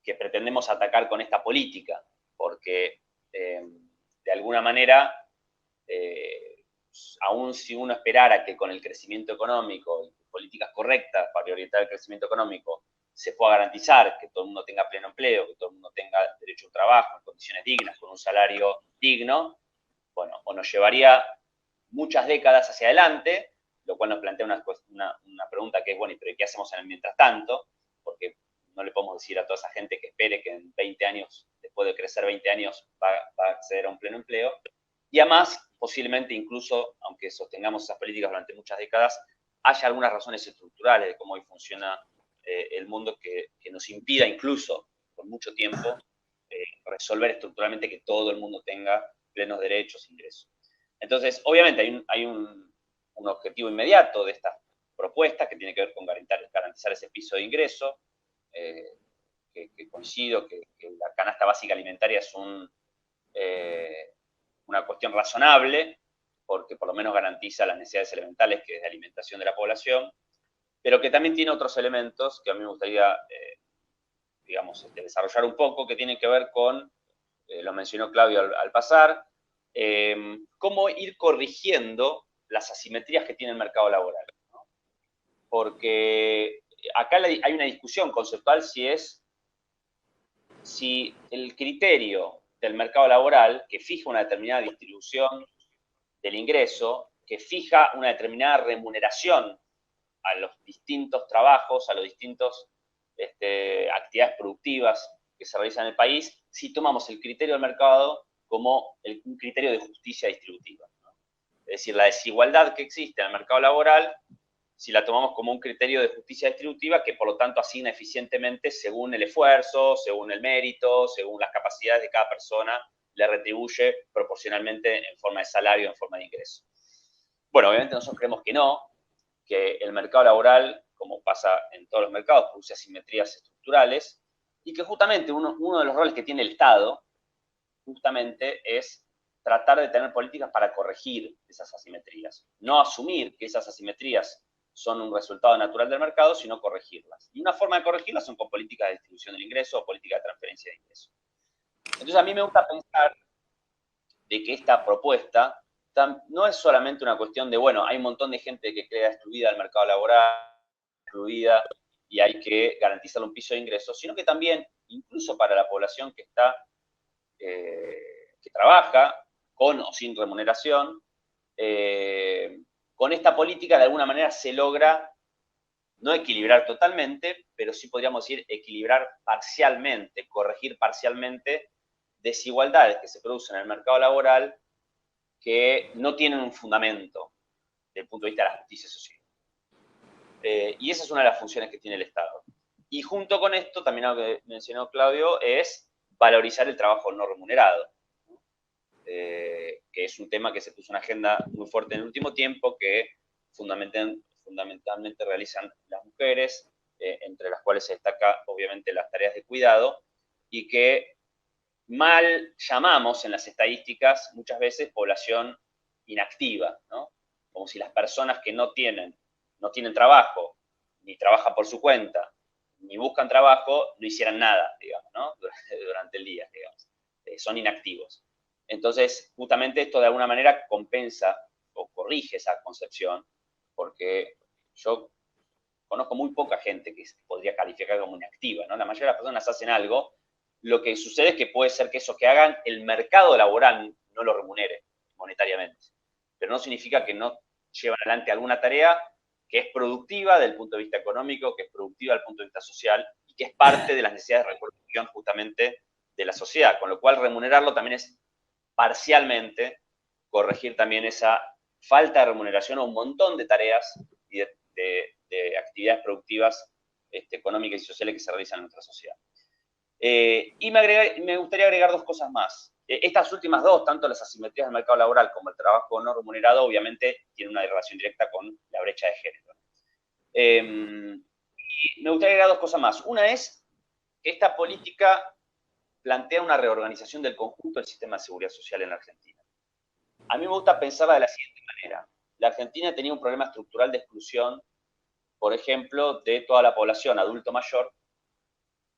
que pretendemos atacar con esta política, porque de alguna manera, aún si uno esperara que con el crecimiento económico y políticas correctas para orientar el crecimiento económico se pueda garantizar que todo el mundo tenga pleno empleo, que todo el mundo tenga derecho a un trabajo en condiciones dignas, con un salario digno, bueno, o nos llevaría muchas décadas hacia adelante, lo cual nos plantea una pregunta que es, bueno, ¿pero qué hacemos en el mientras tanto? Porque no le podemos decir a toda esa gente que espere que en 20 años, después de crecer 20 años, va a acceder a un pleno empleo. Y además, posiblemente incluso, aunque sostengamos esas políticas durante muchas décadas, haya algunas razones estructurales de cómo hoy funciona el mundo que nos impida incluso por mucho tiempo resolver estructuralmente que todo el mundo tenga plenos derechos e ingresos. Entonces, obviamente hay un objetivo inmediato de estas propuestas que tiene que ver con garantizar ese piso de ingreso, que coincido que la canasta básica alimentaria es una cuestión razonable, porque por lo menos garantiza las necesidades elementales, que es de alimentación de la población, pero que también tiene otros elementos que a mí me gustaría, digamos, desarrollar un poco, que tienen que ver con, lo mencionó Claudio al pasar, cómo ir corrigiendo las asimetrías que tiene el mercado laboral, ¿no? Porque acá hay una discusión conceptual si el criterio del mercado laboral, que fija una determinada distribución del ingreso, que fija una determinada remuneración a los distintos trabajos, a los distintos actividades productivas que se realizan en el país, si tomamos el criterio del mercado como un criterio de justicia distributiva, ¿no? Es decir, la desigualdad que existe en el mercado laboral, si la tomamos como un criterio de justicia distributiva, que por lo tanto asigna eficientemente según el esfuerzo, según el mérito, según las capacidades de cada persona, le retribuye proporcionalmente en forma de salario, en forma de ingreso. Bueno, obviamente nosotros creemos que no, que el mercado laboral, como pasa en todos los mercados, produce asimetrías estructurales, y que justamente uno de los roles que tiene el Estado, justamente es tratar de tener políticas para corregir esas asimetrías. No asumir que esas asimetrías son un resultado natural del mercado, sino corregirlas. Y una forma de corregirlas son con políticas de distribución del ingreso o políticas de transferencia de ingreso. Entonces a mí me gusta pensar de que esta propuesta no es solamente una cuestión de, bueno, hay un montón de gente que queda excluida del mercado laboral, excluida, y hay que garantizarle un piso de ingresos, sino que también, incluso para la población que trabaja con o sin remuneración, con esta política de alguna manera se logra no equilibrar totalmente, pero sí podríamos decir equilibrar parcialmente, corregir parcialmente desigualdades que se producen en el mercado laboral que no tienen un fundamento desde el punto de vista de la justicia social. Y esa es una de las funciones que tiene el Estado. Y junto con esto, también algo que mencionó Claudio, es valorizar el trabajo no remunerado, ¿no? Que es un tema que se puso en agenda muy fuerte en el último tiempo, que fundamentalmente realizan las mujeres, entre las cuales se destaca obviamente las tareas de cuidado, y que mal llamamos en las estadísticas muchas veces población inactiva, ¿no? Como si las personas que no tienen trabajo, ni trabajan por su cuenta, ni buscan trabajo, no hicieran nada, digamos, ¿no? Durante el día, digamos. Son inactivos. Entonces, justamente esto de alguna manera compensa o corrige esa concepción, porque yo conozco muy poca gente que podría calificar como inactiva, ¿no? La mayoría de las personas hacen algo. Lo que sucede es que puede ser que eso que hagan, el mercado laboral no lo remunere monetariamente. Pero no significa que no llevan adelante alguna tarea que es productiva desde el punto de vista económico, que es productiva desde el punto de vista social y que es parte de las necesidades de reproducción justamente de la sociedad. Con lo cual, remunerarlo también es parcialmente corregir también esa falta de remuneración a un montón de tareas y de actividades productivas económicas y sociales que se realizan en nuestra sociedad. Y me gustaría agregar dos cosas más. Estas últimas dos, tanto las asimetrías del mercado laboral como el trabajo no remunerado, obviamente tienen una relación directa con la brecha de género. Y me gustaría agregar dos cosas más. Una es que esta política plantea una reorganización del conjunto del sistema de seguridad social en la Argentina. A mí me gusta pensarla de la siguiente manera. La Argentina tenía un problema estructural de exclusión, por ejemplo, de toda la población adulto mayor,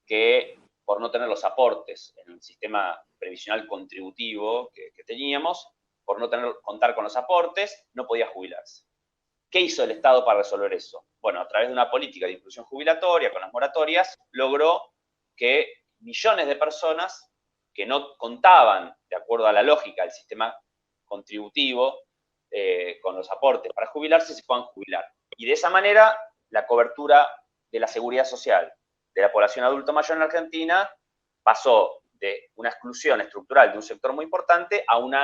que por no tener los aportes en el sistema previsional contributivo que teníamos, por no contar con los aportes, no podía jubilarse. ¿Qué hizo el Estado para resolver eso? Bueno, a través de una política de inclusión jubilatoria, con las moratorias, logró que millones de personas que no contaban, de acuerdo a la lógica del sistema contributivo, con los aportes para jubilarse se puedan jubilar. Y de esa manera, la cobertura de la seguridad social de la población adulto mayor en Argentina pasó de una exclusión estructural de un sector muy importante a un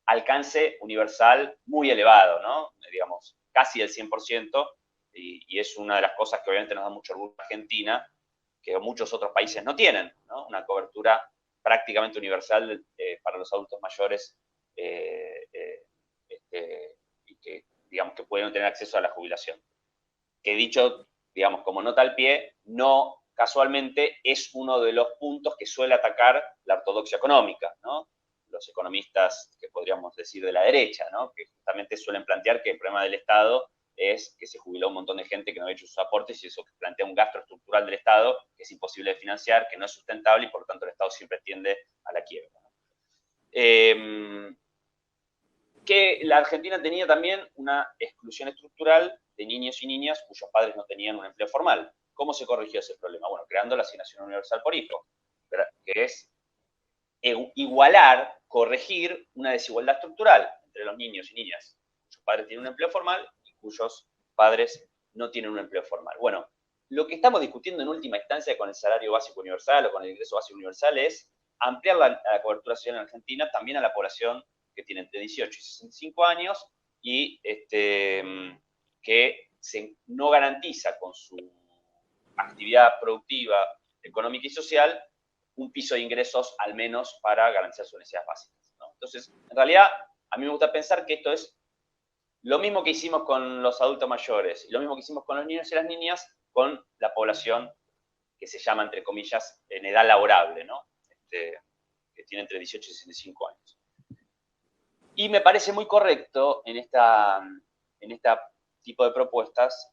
alcance universal muy elevado, ¿no? Digamos, casi el 100%, y es una de las cosas que obviamente nos da mucho orgullo a Argentina, que muchos otros países no tienen, ¿no? Una cobertura prácticamente universal para los adultos mayores y que, digamos, que pueden tener acceso a la jubilación. Que dicho, digamos, como nota al pie, no casualmente es uno de los puntos que suele atacar la ortodoxia económica, ¿no? Los economistas que podríamos decir de la derecha, ¿no? Que justamente suelen plantear que el problema del Estado es que se jubiló un montón de gente que no ha hecho sus aportes y eso plantea un gasto estructural del Estado que es imposible de financiar, que no es sustentable y por lo tanto el Estado siempre tiende a la quiebra. Que la Argentina tenía también una exclusión estructural de niños y niñas cuyos padres no tenían un empleo formal. ¿Cómo se corrigió ese problema? Bueno, creando la asignación universal por hijo, que es igualar, corregir una desigualdad estructural entre los niños y niñas cuyos padres tienen un empleo formal y cuyos padres no tienen un empleo formal. Bueno, lo que estamos discutiendo en última instancia con el salario básico universal o con el ingreso básico universal es ampliar la cobertura social en Argentina también a la población que tiene entre 18 y 65 años y que no garantiza con su actividad productiva, económica y social un piso de ingresos al menos para garantizar sus necesidades básicas, ¿no? Entonces, en realidad, a mí me gusta pensar que esto es lo mismo que hicimos con los adultos mayores y lo mismo que hicimos con los niños y las niñas con la población que se llama, entre comillas, en edad laborable, ¿no? Que tiene entre 18 y 65 años. Y me parece muy correcto en este tipo de propuestas,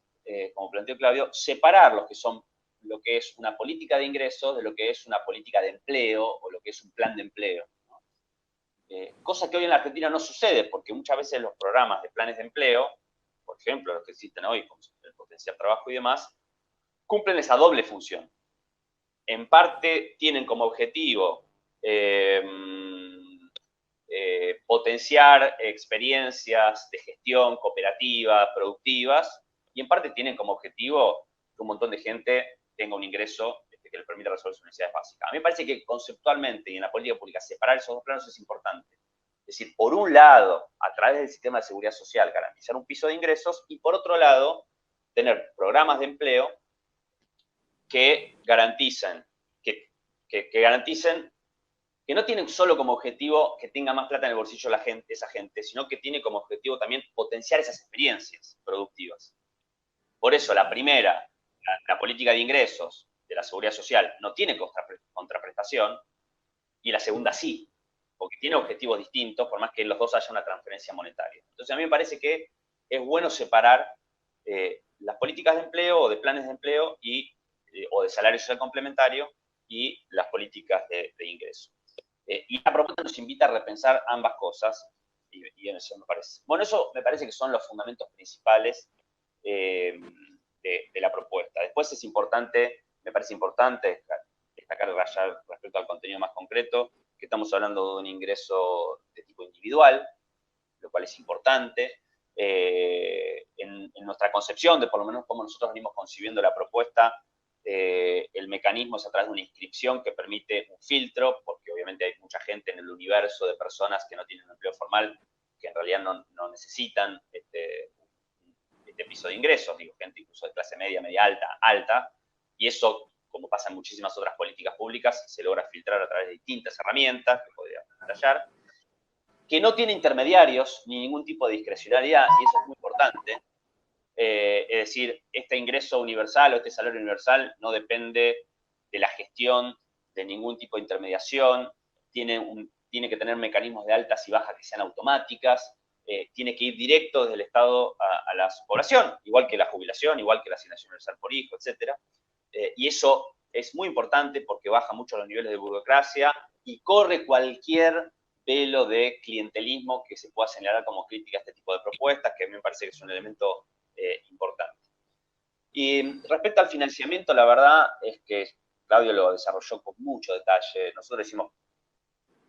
como planteó Claudio, separar lo que es una política de ingresos de lo que es una política de empleo o lo que es un plan de empleo, ¿no? Cosa que hoy en la Argentina no sucede, porque muchas veces los programas de planes de empleo, por ejemplo, los que existen hoy, como el potencial trabajo y demás, cumplen esa doble función. En parte tienen como objetivo potenciar experiencias de gestión cooperativa, productivas, y en parte tienen como objetivo que un montón de gente tenga un ingreso que les permita resolver sus necesidades básicas. A mí me parece que conceptualmente y en la política pública separar esos dos planos es importante. Es decir, por un lado, a través del sistema de seguridad social, garantizar un piso de ingresos y por otro lado, tener programas de empleo que garanticen que no tienen solo como objetivo que tenga más plata en el bolsillo esa gente, sino que tiene como objetivo también potenciar esas experiencias productivas. Por eso la primera, la política de ingresos de la seguridad social no tiene contraprestación y la segunda sí, porque tiene objetivos distintos, por más que en los dos haya una transferencia monetaria. Entonces a mí me parece que es bueno separar las políticas de empleo o de planes de empleo o de salario social complementario y las políticas de ingreso. Y la propuesta nos invita a repensar ambas cosas, y en eso me parece. Bueno, eso me parece que son los fundamentos principales de la propuesta. Después me parece importante destacar respecto al contenido más concreto, que estamos hablando de un ingreso de tipo individual, lo cual es importante. En nuestra concepción de por lo menos cómo nosotros venimos concibiendo la propuesta, el mecanismo es a través de una inscripción que permite un filtro, porque obviamente hay mucha gente en el universo de personas que no tienen un empleo formal, que en realidad no necesitan este piso de ingresos, digo, gente incluso de clase media, media alta, y eso, como pasa en muchísimas otras políticas públicas, se logra filtrar a través de distintas herramientas que podríamos detallar, que no tiene intermediarios ni ningún tipo de discrecionalidad, y eso es muy importante. Es decir, este ingreso universal o este salario universal no depende de la gestión de ningún tipo de intermediación, tiene que tener mecanismos de altas y bajas que sean automáticas, tiene que ir directo desde el Estado a la población, igual que la jubilación, igual que la asignación universal por hijo, etc. Y eso es muy importante porque baja mucho los niveles de burocracia y corre cualquier velo de clientelismo que se pueda señalar como crítica a este tipo de propuestas, que a mí me parece que es un elemento importante. Y respecto al financiamiento, la verdad es que Claudio lo desarrolló con mucho detalle. Nosotros hicimos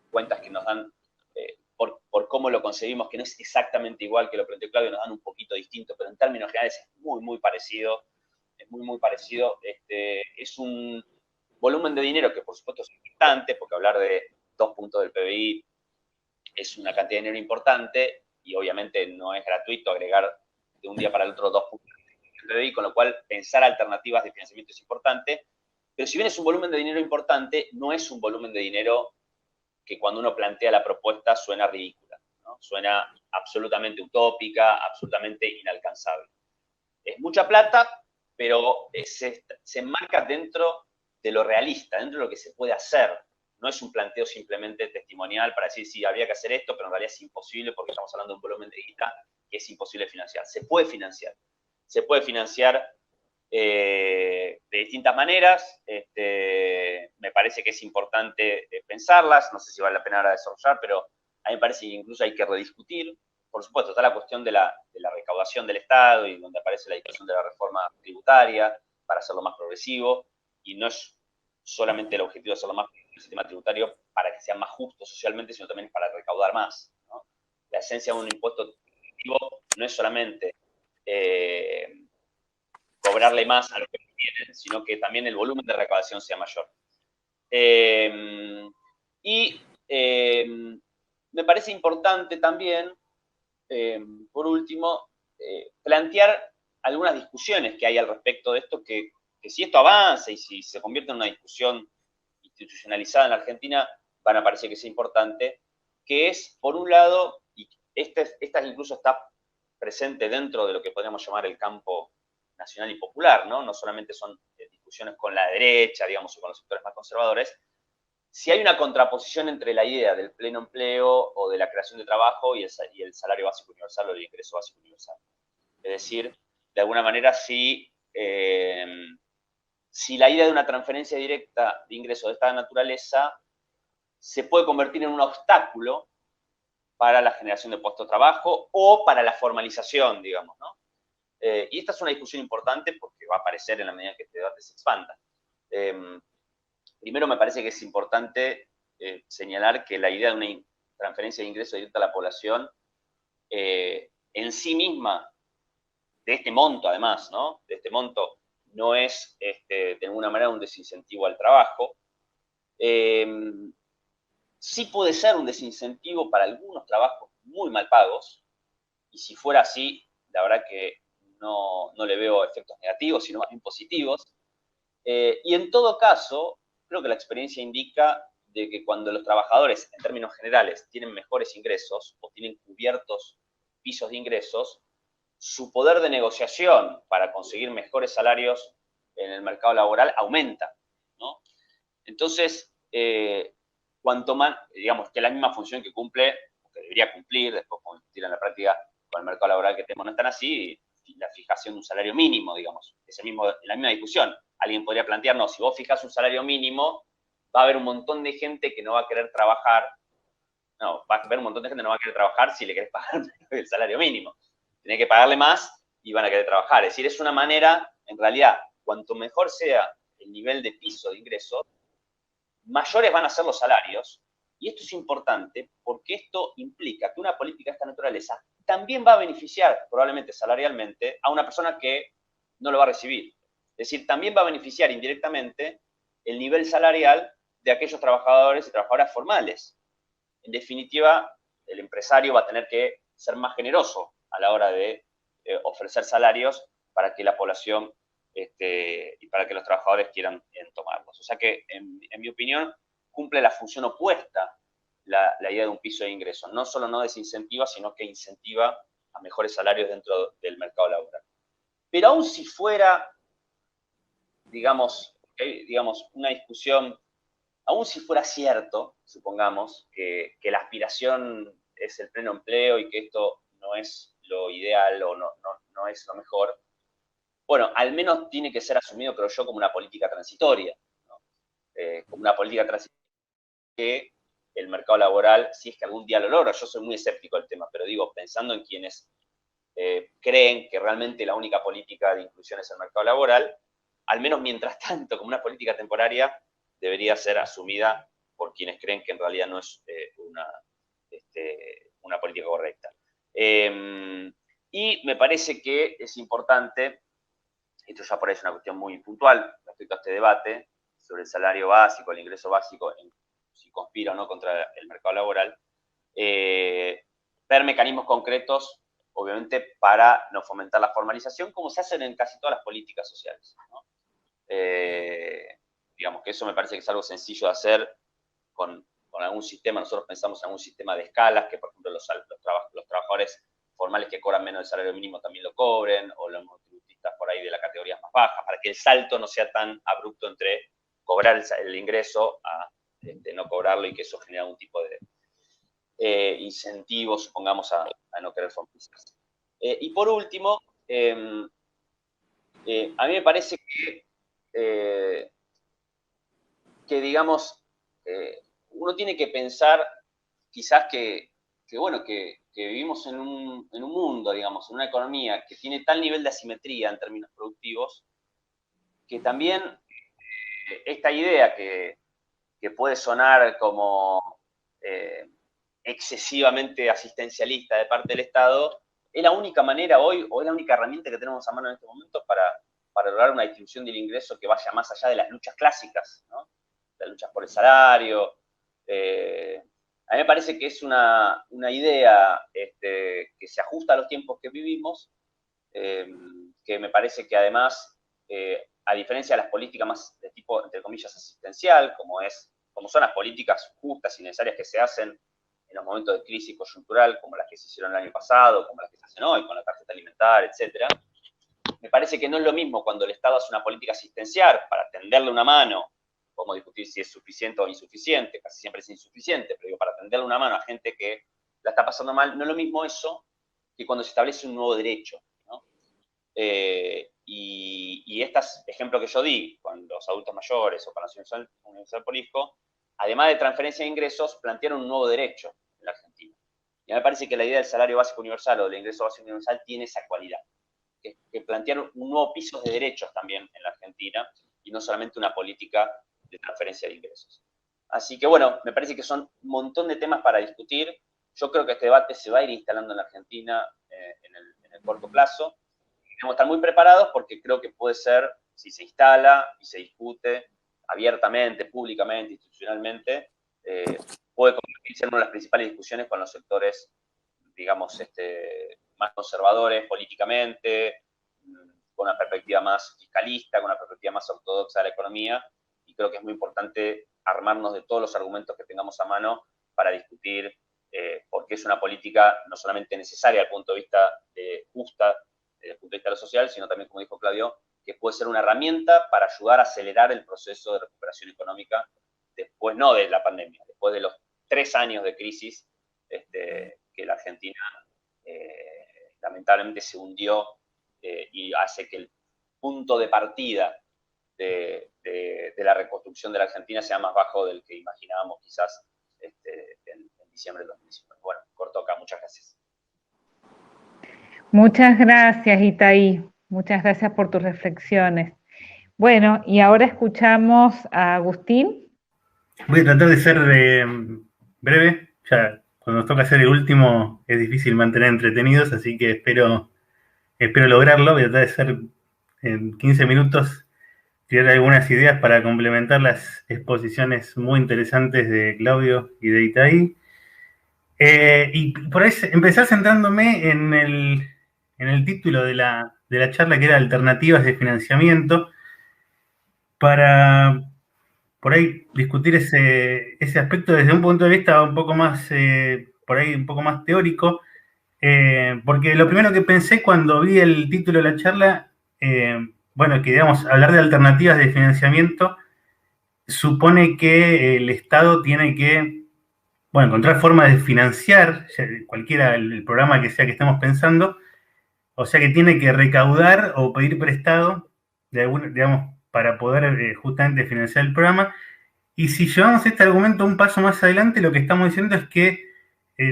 cuentas que nos dan, por cómo lo concebimos, que no es exactamente igual que lo planteó Claudio, nos dan un poquito distinto, pero en términos generales es muy, muy parecido. Es muy, muy parecido. Es un volumen de dinero que, por supuesto, es importante, porque hablar de 2 puntos del PBI es una cantidad de dinero importante, y obviamente no es gratuito agregar de un día para el otro 2 puntos del PBI, con lo cual pensar alternativas de financiamiento es importante. Pero si bien es un volumen de dinero importante, no es un volumen de dinero que cuando uno plantea la propuesta suena ridícula, ¿no? Suena absolutamente utópica, absolutamente inalcanzable. Es mucha plata, pero se enmarca dentro de lo realista, dentro de lo que se puede hacer. No es un planteo simplemente testimonial para decir, sí, habría que hacer esto, pero en realidad es imposible porque estamos hablando de un volumen de guita que es imposible financiar. Se puede financiar. Se puede financiar de distintas maneras. Me parece que es importante pensarlas. No sé si vale la pena ahora desarrollar, pero a mí me parece que incluso hay que rediscutir. Por supuesto, está la cuestión de la recaudación del Estado y donde aparece la discusión de la reforma tributaria para hacerlo más progresivo, y no es solamente el objetivo de hacerlo más progresivo el sistema tributario para que sea más justo socialmente, sino también para recaudar más, ¿no? La esencia de un impuesto progresivo no es solamente cobrarle más a los que tienen, sino que también el volumen de recaudación sea mayor. Me parece importante también, por último, plantear algunas discusiones que hay al respecto de esto, que si esto avanza y si se convierte en una discusión institucionalizada en la Argentina, van a parecer que es importante, que es, por un lado, y esta incluso está presente dentro de lo que podríamos llamar el campo nacional y popular, ¿no? No solamente son discusiones con la derecha, digamos, o con los sectores más conservadores. Si hay una contraposición entre la idea del pleno empleo o de la creación de trabajo y el salario básico universal o el ingreso básico universal. Es decir, de alguna manera, si la idea de una transferencia directa de ingresos de esta naturaleza se puede convertir en un obstáculo para la generación de puestos de trabajo o para la formalización, digamos, ¿no? Y esta es una discusión importante porque va a aparecer en la medida que este debate se expanda. Primero, me parece que es importante señalar que la idea de una transferencia de ingresos directa a la población en sí misma, de este monto además, ¿no? De este monto, no es de alguna manera un desincentivo al trabajo. Sí puede ser un desincentivo para algunos trabajos muy mal pagos, y si fuera así, la verdad que no le veo efectos negativos, sino más bien positivos. Y en todo caso, creo que la experiencia indica de que cuando los trabajadores, en términos generales, tienen mejores ingresos o tienen cubiertos pisos de ingresos, su poder de negociación para conseguir mejores salarios en el mercado laboral aumenta, ¿no? Entonces, cuanto más, digamos, que la misma función que cumple, o que debería cumplir, después como discutir en la práctica con el mercado laboral que tenemos no están así, la fijación de un salario mínimo, digamos, es la misma discusión. Alguien podría plantearnos, si vos fijas un salario mínimo, va a haber un montón de gente que no va a querer trabajar. No, va a haber un montón de gente que no va a querer trabajar si le querés pagar el salario mínimo. Tenés que pagarle más y van a querer trabajar. Es decir, es una manera, en realidad, cuanto mejor sea el nivel de piso de ingresos, mayores van a ser los salarios. Y esto es importante porque esto implica que una política de esta naturaleza también va a beneficiar, probablemente salarialmente, a una persona que no lo va a recibir. Es decir, también va a beneficiar indirectamente el nivel salarial de aquellos trabajadores y trabajadoras formales. En definitiva, el empresario va a tener que ser más generoso a la hora de ofrecer salarios para que la población y para que los trabajadores quieran tomarlos. O sea que, en mi opinión, cumple la función opuesta la idea de un piso de ingresos. No solo no desincentiva, sino que incentiva a mejores salarios dentro del mercado laboral. Pero aún si fuera, digamos, una discusión, aún si fuera cierto, supongamos, que la aspiración es el pleno empleo y que esto no es lo ideal o no es lo mejor, bueno, al menos tiene que ser asumido, creo yo, como una política transitoria, ¿no? Como una política transitoria que el mercado laboral, si es que algún día lo logra. Yo soy muy escéptico del tema, pero digo, pensando en quienes creen que realmente la única política de inclusión es el mercado laboral, al menos mientras tanto, como una política temporaria, debería ser asumida por quienes creen que en realidad no es una política correcta. Y me parece que es importante, esto ya por ahí es una cuestión muy puntual respecto a este debate sobre el salario básico, el ingreso básico, si conspira o no contra el mercado laboral, ver mecanismos concretos, obviamente, para no fomentar la formalización, como se hacen en casi todas las políticas sociales, ¿no? Digamos que eso me parece que es algo sencillo de hacer con algún sistema. Nosotros pensamos en algún sistema de escalas, que por ejemplo los trabajadores formales que cobran menos del salario mínimo también lo cobren, o los monotributistas por ahí de las categorías más bajas, para que el salto no sea tan abrupto entre cobrar el ingreso a no cobrarlo, y que eso genera algún tipo de incentivo, supongamos, a no querer formalizarse. Y por último, a mí me parece que digamos, uno tiene que pensar quizás que vivimos en un mundo, digamos, en una economía que tiene tal nivel de asimetría en términos productivos, que también esta idea que puede sonar como excesivamente asistencialista de parte del Estado, es la única manera hoy, o es la única herramienta que tenemos a mano en este momento para lograr una distribución del ingreso que vaya más allá de las luchas clásicas, ¿no? Las luchas por el salario. A mí me parece que es una idea que se ajusta a los tiempos que vivimos, que me parece que además, a diferencia de las políticas más de tipo, entre comillas, asistencial, como son las políticas justas y necesarias que se hacen en los momentos de crisis coyuntural, como las que se hicieron el año pasado, como las que se hacen hoy, con la tarjeta alimentaria, etc. Me parece que no es lo mismo cuando el Estado hace una política asistencial para tenderle una mano. Podemos discutir si es suficiente o insuficiente, casi siempre es insuficiente, pero digo, para tenderle una mano a gente que la está pasando mal, no es lo mismo eso que cuando se establece un nuevo derecho, ¿no? Y estos ejemplos que yo di, con los adultos mayores o con la Universidad por Hijo, además de transferencia de ingresos, plantearon un nuevo derecho en la Argentina. Y a mí me parece que la idea del salario básico universal o del ingreso básico universal tiene esa cualidad, que plantearon un nuevo piso de derechos también en la Argentina, y no solamente una política de transferencia de ingresos. Así que bueno, me parece que son un montón de temas para discutir. Yo creo que este debate se va a ir instalando en la Argentina en el corto plazo. Tenemos que estar muy preparados, porque creo que puede ser, si se instala y se discute abiertamente, públicamente, institucionalmente, puede convertirse en una de las principales discusiones con los sectores, digamos, más conservadores políticamente, con una perspectiva más fiscalista, con una perspectiva más ortodoxa de la economía. Y creo que es muy importante armarnos de todos los argumentos que tengamos a mano para discutir por qué es una política no solamente necesaria desde el punto de vista justa, desde el punto de vista de lo social, sino también, como dijo Claudio, que puede ser una herramienta para ayudar a acelerar el proceso de recuperación económica después, no de la pandemia, después de los 3 años de crisis que la Argentina lamentablemente se hundió, y hace que el punto de partida de la reconstrucción de la Argentina sea más bajo del que imaginábamos quizás en diciembre de 2019. Bueno, corto acá, muchas gracias. Muchas gracias, Itaí. Muchas gracias por tus reflexiones. Bueno, y ahora escuchamos a Agustín. Voy a tratar de ser breve. Ya cuando nos toca hacer el último es difícil mantener entretenidos, así que espero lograrlo. Voy a tratar de ser en 15 minutos, tirar algunas ideas para complementar las exposiciones muy interesantes de Claudio y de Itaí. Y por ahí empezar centrándome en el título de la charla, que era Alternativas de Financiamiento, para por ahí discutir ese aspecto desde un punto de vista un poco más, por ahí un poco más teórico, porque lo primero que pensé cuando vi el título de la charla, bueno, que digamos, hablar de alternativas de financiamiento supone que el Estado tiene que, bueno, encontrar formas de financiar cualquiera el programa que sea que estemos pensando, o sea que tiene que recaudar o pedir prestado, digamos, para poder justamente financiar el programa. Y si llevamos este argumento un paso más adelante, lo que estamos diciendo es que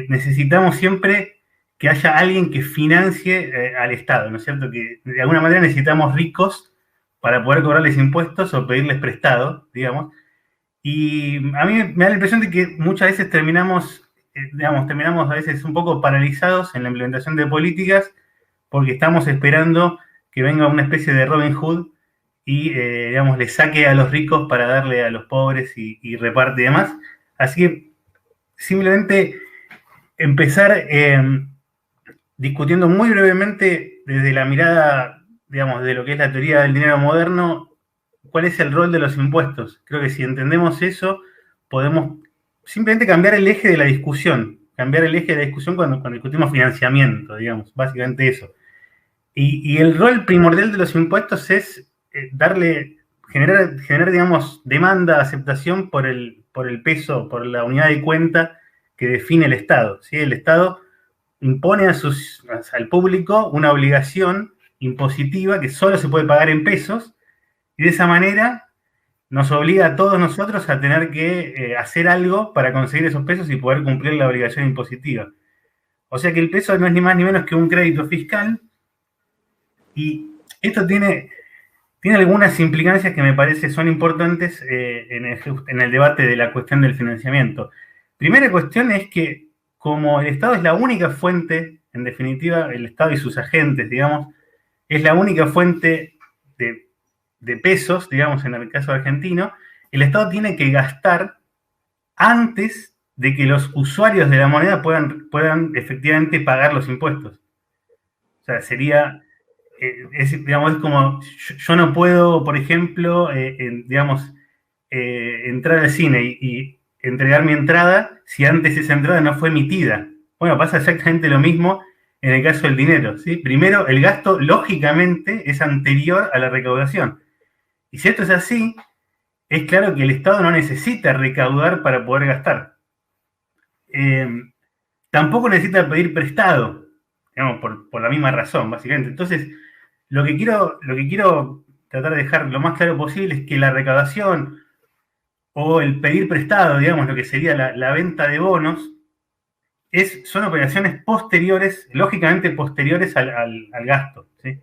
necesitamos siempre que haya alguien que financie al Estado, ¿no es cierto? Que de alguna manera necesitamos ricos para poder cobrarles impuestos o pedirles prestado, digamos. Y a mí me da la impresión de que muchas veces terminamos digamos, terminamos a veces un poco paralizados en la implementación de políticas porque estamos esperando que venga una especie de Robin Hood y, digamos, le saque a los ricos para darle a los pobres y reparte y demás. Así que simplemente empezar discutiendo muy brevemente desde la mirada, digamos, de lo que es la teoría del dinero moderno, cuál es el rol de los impuestos. Creo que si entendemos eso, podemos simplemente cambiar el eje de la discusión, cuando discutimos financiamiento, digamos, básicamente eso. Y el rol primordial de los impuestos es generar, digamos, demanda, aceptación por el peso, por la unidad de cuenta que define el Estado, ¿sí? El Estado impone al público una obligación impositiva que solo se puede pagar en pesos, y de esa manera nos obliga a todos nosotros a tener que hacer algo para conseguir esos pesos y poder cumplir la obligación impositiva. O sea que el peso no es ni más ni menos que un crédito fiscal, y esto tiene algunas implicancias que me parece son importantes en el debate de la cuestión del financiamiento. Primera cuestión es que como el Estado es la única fuente, en definitiva, el Estado y sus agentes, digamos, es la única fuente de pesos, digamos, en el caso argentino, el Estado tiene que gastar antes de que los usuarios de la moneda puedan efectivamente pagar los impuestos. O sea, sería, digamos, es como, yo no puedo, por ejemplo, digamos, entrar al cine y entregar mi entrada si antes esa entrada no fue emitida. Bueno, pasa exactamente lo mismo en el caso del dinero, ¿sí? Primero, el gasto, lógicamente, es anterior a la recaudación. Y si esto es así, es claro que el Estado no necesita recaudar para poder gastar. Tampoco necesita pedir prestado, digamos, por la misma razón, básicamente. Entonces, lo que quiero tratar de dejar lo más claro posible es que la recaudación o el pedir prestado, digamos, lo que sería la venta de bonos, son operaciones posteriores, lógicamente posteriores al gasto, ¿sí?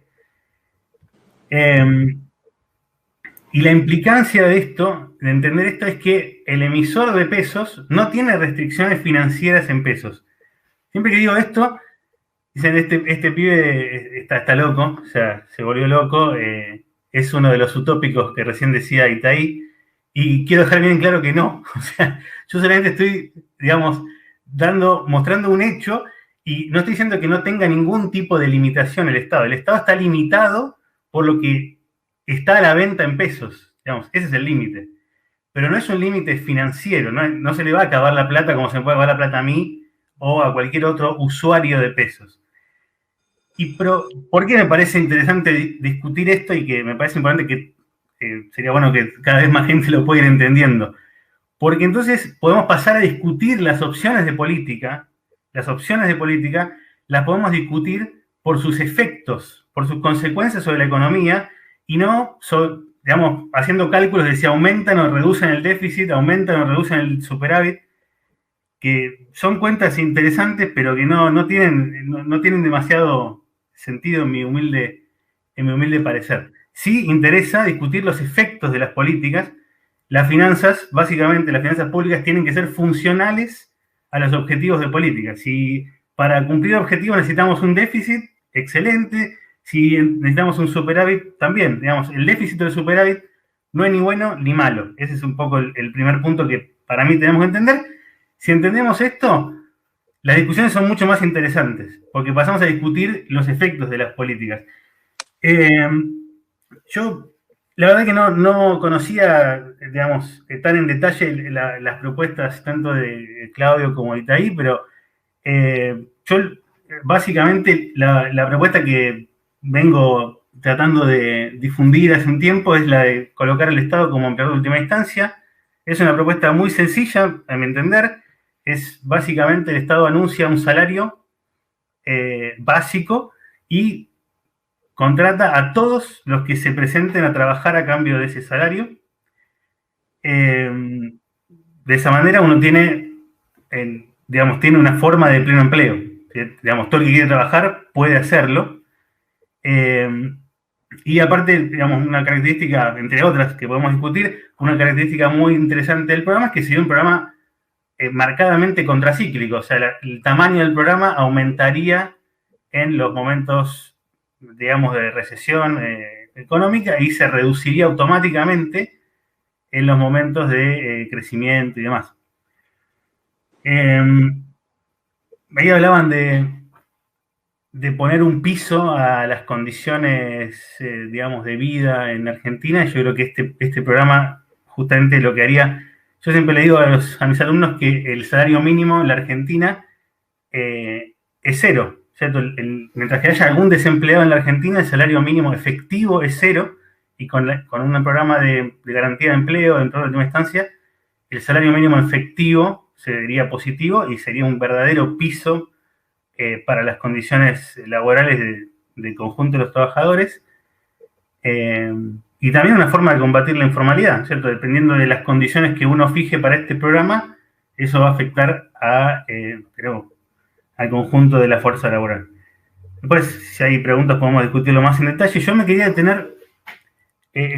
Y la implicancia de esto, de entender esto, es que el emisor de pesos no tiene restricciones financieras en pesos. Siempre que digo esto, dicen, este pibe está loco, o sea, se volvió loco, es uno de los utópicos que recién decía Itaí, y quiero dejar bien claro que no. O sea, yo solamente estoy, digamos, mostrando un hecho, y no estoy diciendo que no tenga ningún tipo de limitación el Estado. El Estado está limitado por lo que está a la venta en pesos, digamos, ese es el límite. Pero no es un límite financiero, no se le va a acabar la plata como se me puede acabar la plata a mí o a cualquier otro usuario de pesos. ¿Por qué me parece interesante discutir esto y que me parece importante que sería bueno que cada vez más gente lo pueda ir entendiendo? Porque entonces podemos pasar a discutir las opciones de política, las podemos discutir por sus efectos, por sus consecuencias sobre la economía, y no, digamos, haciendo cálculos de si aumentan o reducen el déficit, aumentan o reducen el superávit, que son cuentas interesantes, pero que no tienen demasiado sentido en mi humilde parecer. Sí interesa discutir los efectos de las políticas. Básicamente las finanzas públicas tienen que ser funcionales a los objetivos de política. Si para cumplir objetivos necesitamos un déficit, excelente. Si necesitamos un superávit, también. Digamos, el déficit o el superávit no es ni bueno ni malo. Ese es un poco el primer punto que para mí tenemos que entender. Si entendemos esto, las discusiones son mucho más interesantes, porque pasamos a discutir los efectos de las políticas. Yo, la verdad que no conocía, digamos, tan en detalle las propuestas tanto de Claudio como de Itaí, pero yo, básicamente, la propuesta que vengo tratando de difundir hace un tiempo es la de colocar al Estado como empleador de última instancia. Es una propuesta muy sencilla, a mi entender. Es básicamente el Estado anuncia un salario básico y contrata a todos los que se presenten a trabajar a cambio de ese salario. De esa manera uno tiene una forma de pleno empleo. Digamos, todo el que quiere trabajar puede hacerlo. Y aparte, digamos, una característica, entre otras que podemos discutir, una característica muy interesante del programa es que sería un programa marcadamente contracíclico, o sea, el tamaño del programa aumentaría en los momentos, digamos, de recesión económica y se reduciría automáticamente en los momentos de crecimiento y demás. Ahí hablaban de poner un piso a las condiciones, digamos, de vida en Argentina. Yo creo que este programa justamente lo que haría, yo siempre le digo a mis alumnos que el salario mínimo en la Argentina es cero, ¿cierto? Mientras que haya algún desempleado en la Argentina, el salario mínimo efectivo es cero, y con un programa de garantía de empleo dentro de última instancia, el salario mínimo efectivo sería positivo y sería un verdadero piso para las condiciones laborales del conjunto de los trabajadores, y también una forma de combatir la informalidad, ¿cierto? Dependiendo de las condiciones que uno fije para este programa, eso va a afectar al conjunto de la fuerza laboral. Después, si hay preguntas, podemos discutirlo más en detalle. Yo me quería detener,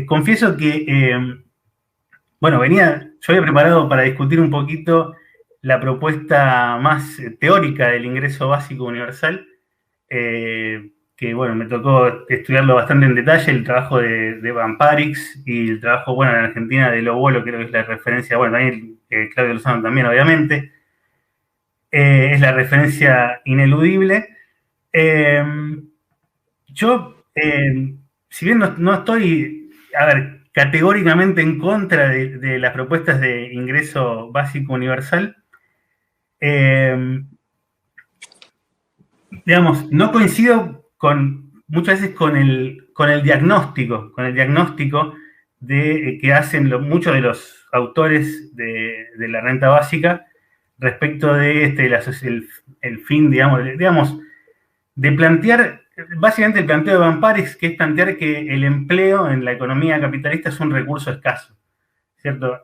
confieso que, yo había preparado para discutir un poquito la propuesta más teórica del ingreso básico universal, que, me tocó estudiarlo bastante en detalle, el trabajo de Van Parix y el trabajo, en Argentina de Lobolo, creo que es la referencia, también Claudio Lozano también, obviamente, es la referencia ineludible. Si bien no estoy, categóricamente en contra de las propuestas de ingreso básico universal, no coincido muchas veces con el diagnóstico que hacen muchos de los autores de la renta básica respecto de el fin, de plantear, básicamente el planteo de Van Parix, que es plantear que el empleo en la economía capitalista es un recurso escaso, ¿cierto?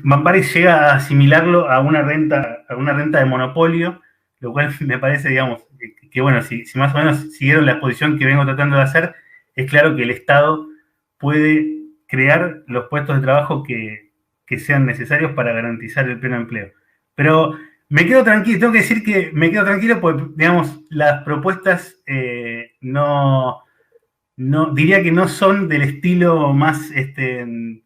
Van Parix llega a asimilarlo a una renta de monopolio, lo cual me parece, si más o menos siguieron la exposición que vengo tratando de hacer, es claro que el Estado puede crear los puestos de trabajo que sean necesarios para garantizar el pleno empleo. Pero me quedo tranquilo, tengo que decir que me quedo tranquilo porque, las propuestas diría que no son del estilo más, de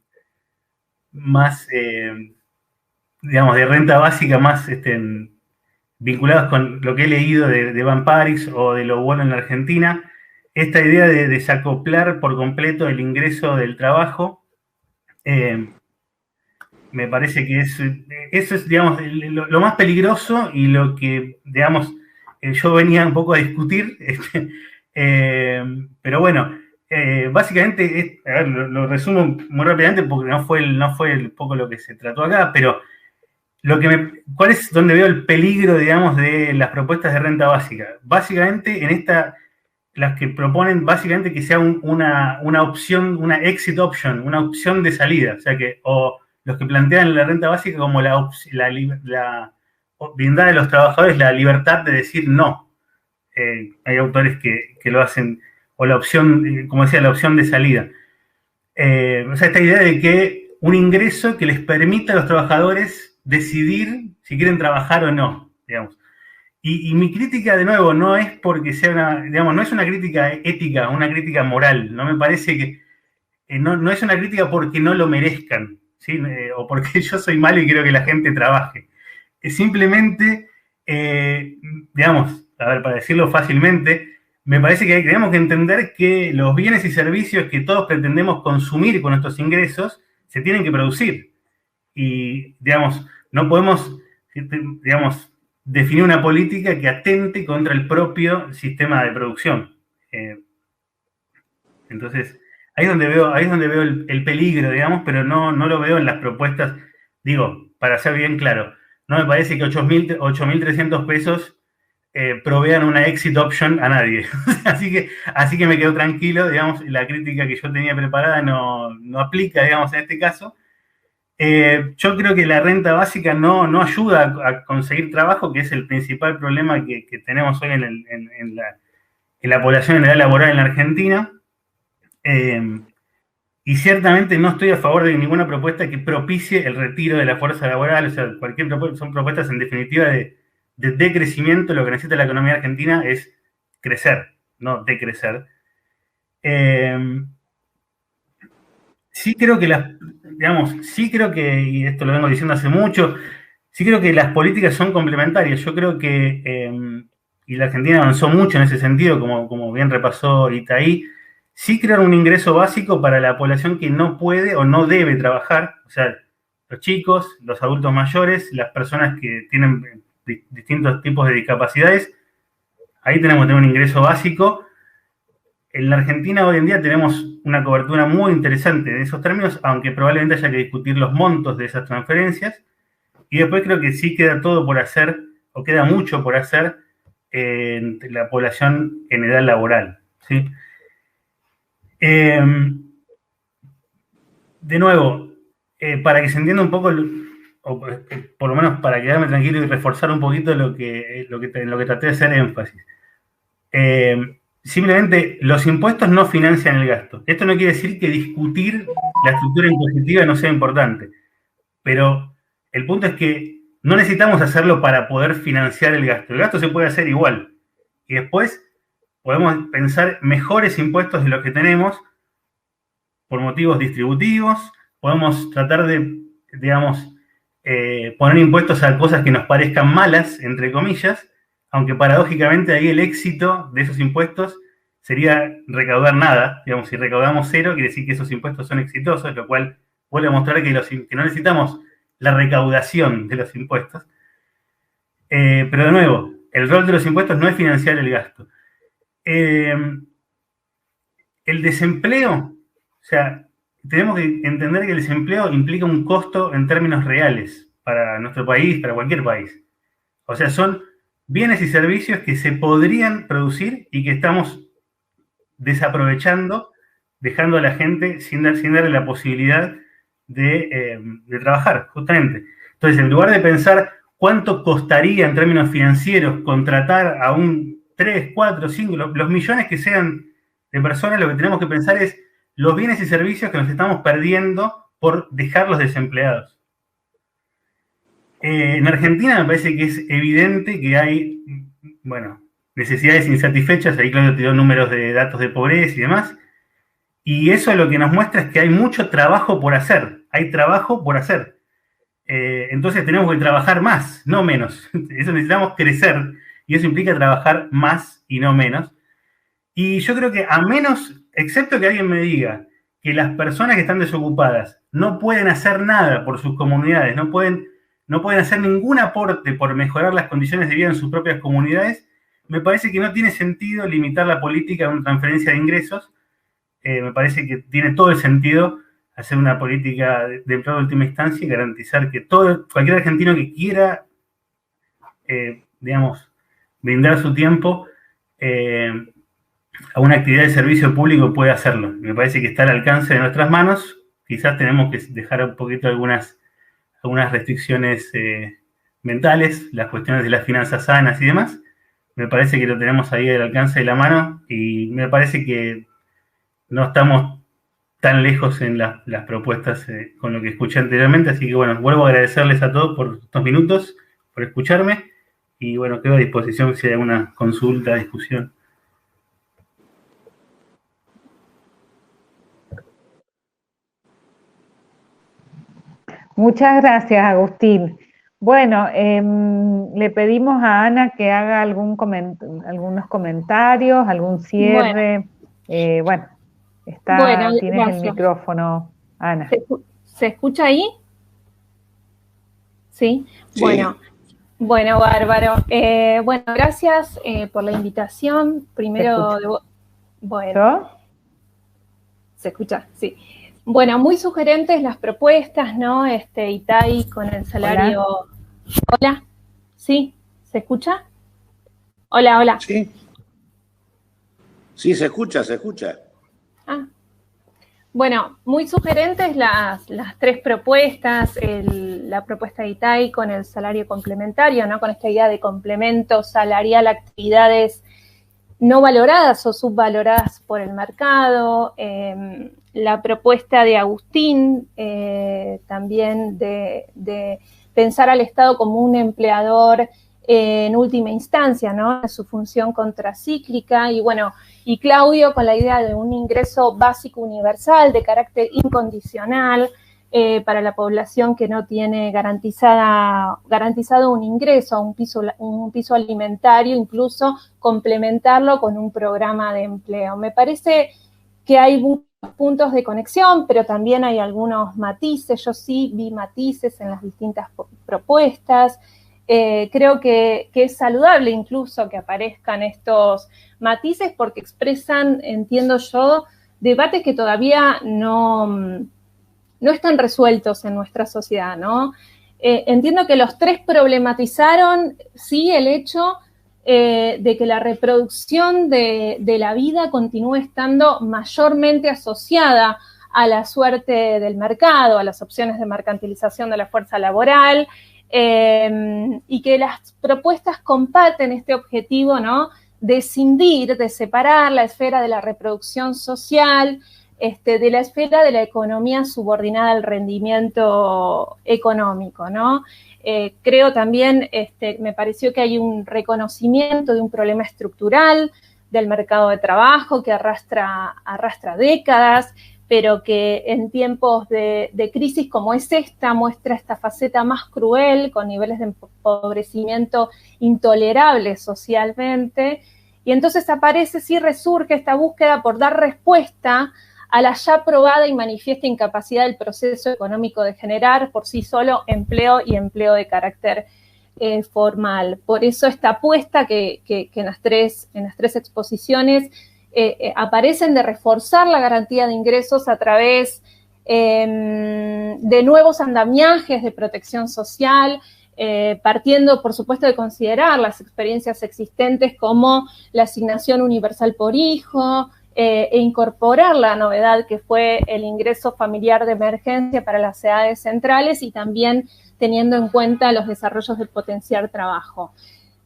renta básica, más vinculados con lo que he leído de Van Parix o de Lobolo en la Argentina. Esta idea de desacoplar por completo el ingreso del trabajo, me parece que eso es, lo más peligroso y lo que, yo venía un poco a discutir, pero básicamente, lo resumo muy rápidamente porque no fue el poco lo que se trató acá, pero ¿cuál es donde veo el peligro, de las propuestas de renta básica? Básicamente, las que proponen básicamente que sea una opción, una exit option, una opción de salida, o los que plantean la renta básica como brindar a los trabajadores la libertad de decir no. Hay autores que lo hacen, o la opción, como decía, la opción de salida. Esta idea de que un ingreso que les permita a los trabajadores decidir si quieren trabajar o no, Y mi crítica, de nuevo, no es porque sea no es una crítica ética, una crítica moral. No me parece que, no es una crítica porque no lo merezcan, ¿sí? O porque yo soy malo y quiero que la gente trabaje. Es simplemente, para decirlo fácilmente, me parece que tenemos que entender que los bienes y servicios que todos pretendemos consumir con nuestros ingresos se tienen que producir. Y, no podemos, definir una política que atente contra el propio sistema de producción. Entonces, ahí es donde veo el peligro, pero no lo veo en las propuestas. Para ser bien claro, no me parece que 8.300 pesos provean una exit option a nadie. así que me quedo tranquilo, la crítica que yo tenía preparada no aplica, en este caso. Yo creo que la renta básica no ayuda a conseguir trabajo, que es el principal problema que tenemos hoy en la población en edad laboral en la Argentina. Y ciertamente no estoy a favor de ninguna propuesta que propicie el retiro de la fuerza laboral, o sea, cualquier propuesta, son propuestas en definitiva de decrecimiento. Lo que necesita la economía argentina es crecer, no decrecer. Sí creo que y esto lo vengo diciendo hace mucho, sí creo que las políticas son complementarias. Yo creo que, y la Argentina avanzó mucho en ese sentido, como bien repasó Itaí, sí crear un ingreso básico para la población que no puede o no debe trabajar, o sea, los chicos, los adultos mayores, las personas que tienen distintos tipos de discapacidades. Ahí tenemos que tener un ingreso básico. En la Argentina hoy en día tenemos una cobertura muy interesante de esos términos, aunque probablemente haya que discutir los montos de esas transferencias. Y después creo que sí queda todo por hacer, o queda mucho por hacer en la población en edad laboral, ¿sí? De nuevo, para que se entienda un poco, o por lo menos para quedarme tranquilo y reforzar un poquito lo que traté de hacer énfasis. Simplemente los impuestos no financian el gasto. Esto no quiere decir que discutir la estructura impositiva no sea importante, pero el punto es que no necesitamos hacerlo para poder financiar el gasto. El gasto se puede hacer igual. Y después podemos pensar mejores impuestos de los que tenemos por motivos distributivos. Podemos tratar de, digamos, poner impuestos a cosas que nos parezcan malas, entre comillas, aunque paradójicamente ahí el éxito de esos impuestos sería recaudar nada. Digamos, si recaudamos cero, quiere decir que esos impuestos son exitosos, lo cual vuelve a mostrar que no necesitamos la recaudación de los impuestos. Pero de nuevo, el rol de los impuestos no es financiar el gasto. El desempleo, o sea, tenemos que entender que el desempleo implica un costo en términos reales para nuestro país, para cualquier país. O sea, son bienes y servicios que se podrían producir y que estamos desaprovechando, dejando a la gente sin darle la posibilidad de trabajar, justamente. Entonces, en lugar de pensar cuánto costaría en términos financieros contratar a un 3, 4, 5, los millones que sean de personas, lo que tenemos que pensar es los bienes y servicios que nos estamos perdiendo por dejarlos desempleados. En Argentina me parece que es evidente que hay, bueno, necesidades insatisfechas. Ahí Claudio tiró números de datos de pobreza y demás. Y eso lo que nos muestra es que hay mucho trabajo por hacer. Hay trabajo por hacer. Entonces tenemos que trabajar más, no menos. Eso necesitamos crecer y eso implica trabajar más y no menos. Y yo creo que a menos, excepto que alguien me diga que las personas que están desocupadas no pueden hacer nada por sus comunidades, no pueden hacer ningún aporte por mejorar las condiciones de vida en sus propias comunidades, me parece que no tiene sentido limitar la política a una transferencia de ingresos. Me parece que tiene todo el sentido hacer una política de empleo de última instancia y garantizar que cualquier argentino que quiera, digamos, brindar su tiempo a una actividad de servicio público puede hacerlo. Me parece que está al alcance de nuestras manos. Quizás tenemos que dejar un poquito algunas restricciones mentales, las cuestiones de las finanzas sanas y demás. Me parece que lo tenemos ahí al alcance de la mano y me parece que no estamos tan lejos en las propuestas con lo que escuché anteriormente. Así que bueno, vuelvo a agradecerles a todos por estos minutos, por escucharme y bueno, quedo a disposición si hay alguna consulta, discusión. Muchas gracias, Agustín. Bueno, le pedimos a Ana que haga algunos comentarios, algún cierre. Bueno, tienes gracias. El micrófono, Ana. ¿Se escucha ahí? ¿Sí? Sí. Bueno, bárbaro. Bueno, gracias por la invitación. Primero, bueno. ¿Se escucha? Sí. Bueno, muy sugerentes las propuestas, ¿no? Itaí con el salario... Hola. ¿Sí? ¿Se escucha? Hola. Sí. Sí, se escucha. Ah. Bueno, muy sugerentes las tres propuestas, la propuesta de Itaí con el salario complementario, ¿no? Con esta idea de complemento salarial a actividades no valoradas o subvaloradas por el mercado, la propuesta de Agustín también de pensar al Estado como un empleador en última instancia, ¿no? Su función contracíclica, y bueno, y Claudio con la idea de un ingreso básico universal de carácter incondicional para la población que no tiene garantizado un ingreso, un piso alimentario, incluso complementarlo con un programa de empleo. Me parece que hay muchos puntos de conexión, pero también hay algunos matices. Yo sí vi matices en las distintas propuestas. Creo que es saludable incluso que aparezcan estos matices porque expresan, entiendo yo, debates que todavía no están resueltos en nuestra sociedad, ¿no? Entiendo que los tres problematizaron, sí, el hecho de que la reproducción de la vida continúe estando mayormente asociada a la suerte del mercado, a las opciones de mercantilización de la fuerza laboral, y que las propuestas comparten este objetivo, ¿no? De escindir, de separar la esfera de la reproducción social de la esfera de la economía subordinada al rendimiento económico, ¿no? Creo también, me pareció que hay un reconocimiento de un problema estructural del mercado de trabajo que arrastra décadas, pero que en tiempos de crisis como es esta, muestra esta faceta más cruel, con niveles de empobrecimiento intolerables socialmente, y entonces aparece, sí resurge esta búsqueda por dar respuesta a la ya probada y manifiesta incapacidad del proceso económico de generar por sí solo empleo y empleo de carácter formal. Por eso esta apuesta que en las tres exposiciones aparecen de reforzar la garantía de ingresos a través de nuevos andamiajes de protección social, partiendo, por supuesto, de considerar las experiencias existentes como la asignación universal por hijo, e incorporar la novedad que fue el ingreso familiar de emergencia para las edades centrales y también teniendo en cuenta los desarrollos del potenciar trabajo.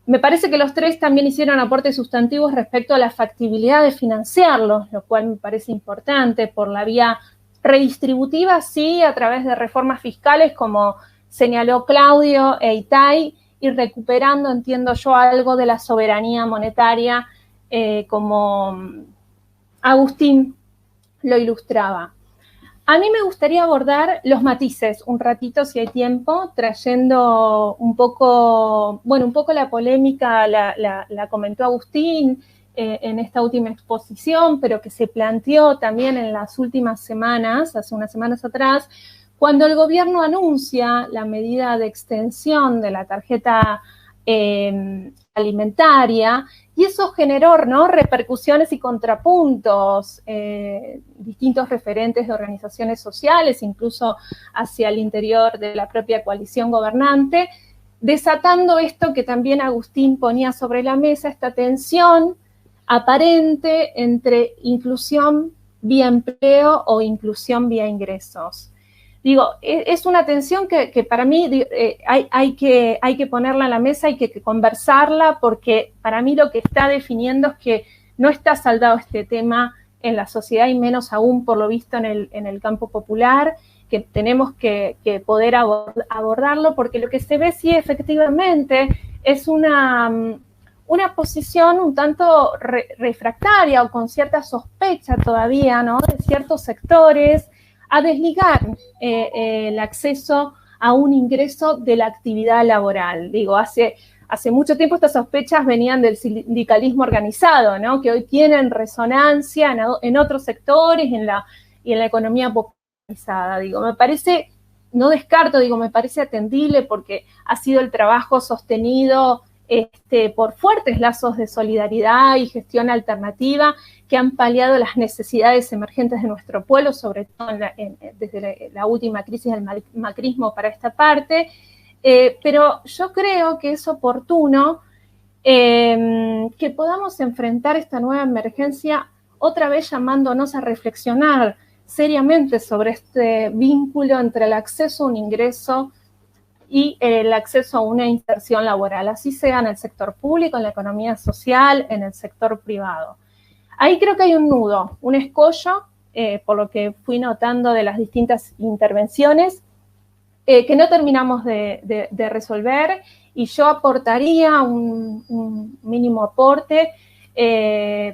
Me parece que los tres también hicieron aportes sustantivos respecto a la factibilidad de financiarlos, lo cual me parece importante por la vía redistributiva, sí, a través de reformas fiscales, como señaló Claudio e Itay, y recuperando, entiendo yo, algo de la soberanía monetaria, como Agustín lo ilustraba. A mí me gustaría abordar los matices un ratito, si hay tiempo, trayendo un poco la polémica, la comentó Agustín en esta última exposición, pero que se planteó también en las últimas semanas, hace unas semanas atrás, cuando el gobierno anuncia la medida de extensión de la tarjeta alimentaria, y eso generó, ¿no?, repercusiones y contrapuntos, distintos referentes de organizaciones sociales, incluso hacia el interior de la propia coalición gobernante, desatando esto que también Agustín ponía sobre la mesa, esta tensión aparente entre inclusión vía empleo o inclusión vía ingresos. Digo, es una tensión que para mí hay que ponerla en la mesa, hay que conversarla, porque para mí lo que está definiendo es que no está saldado este tema en la sociedad y menos aún por lo visto en el campo popular, que tenemos que poder abordarlo, porque lo que se ve sí efectivamente es una posición un tanto refractaria o con cierta sospecha todavía, ¿no?, de ciertos sectores, a desligar el acceso a un ingreso de la actividad laboral. Digo, hace mucho tiempo estas sospechas venían del sindicalismo organizado, ¿no?, que hoy tienen resonancia en otros sectores y en la economía popularizada. Digo, me parece, no descarto, digo, me parece atendible porque ha sido el trabajo sostenido por fuertes lazos de solidaridad y gestión alternativa que han paliado las necesidades emergentes de nuestro pueblo, sobre todo desde la última crisis del macrismo para esta parte, pero yo creo que es oportuno que podamos enfrentar esta nueva emergencia otra vez llamándonos a reflexionar seriamente sobre este vínculo entre el acceso a un ingreso y el acceso a una inserción laboral, así sea en el sector público, en la economía social, en el sector privado. Ahí creo que hay un nudo, un escollo, por lo que fui notando de las distintas intervenciones, que no terminamos de resolver, y yo aportaría un mínimo aporte.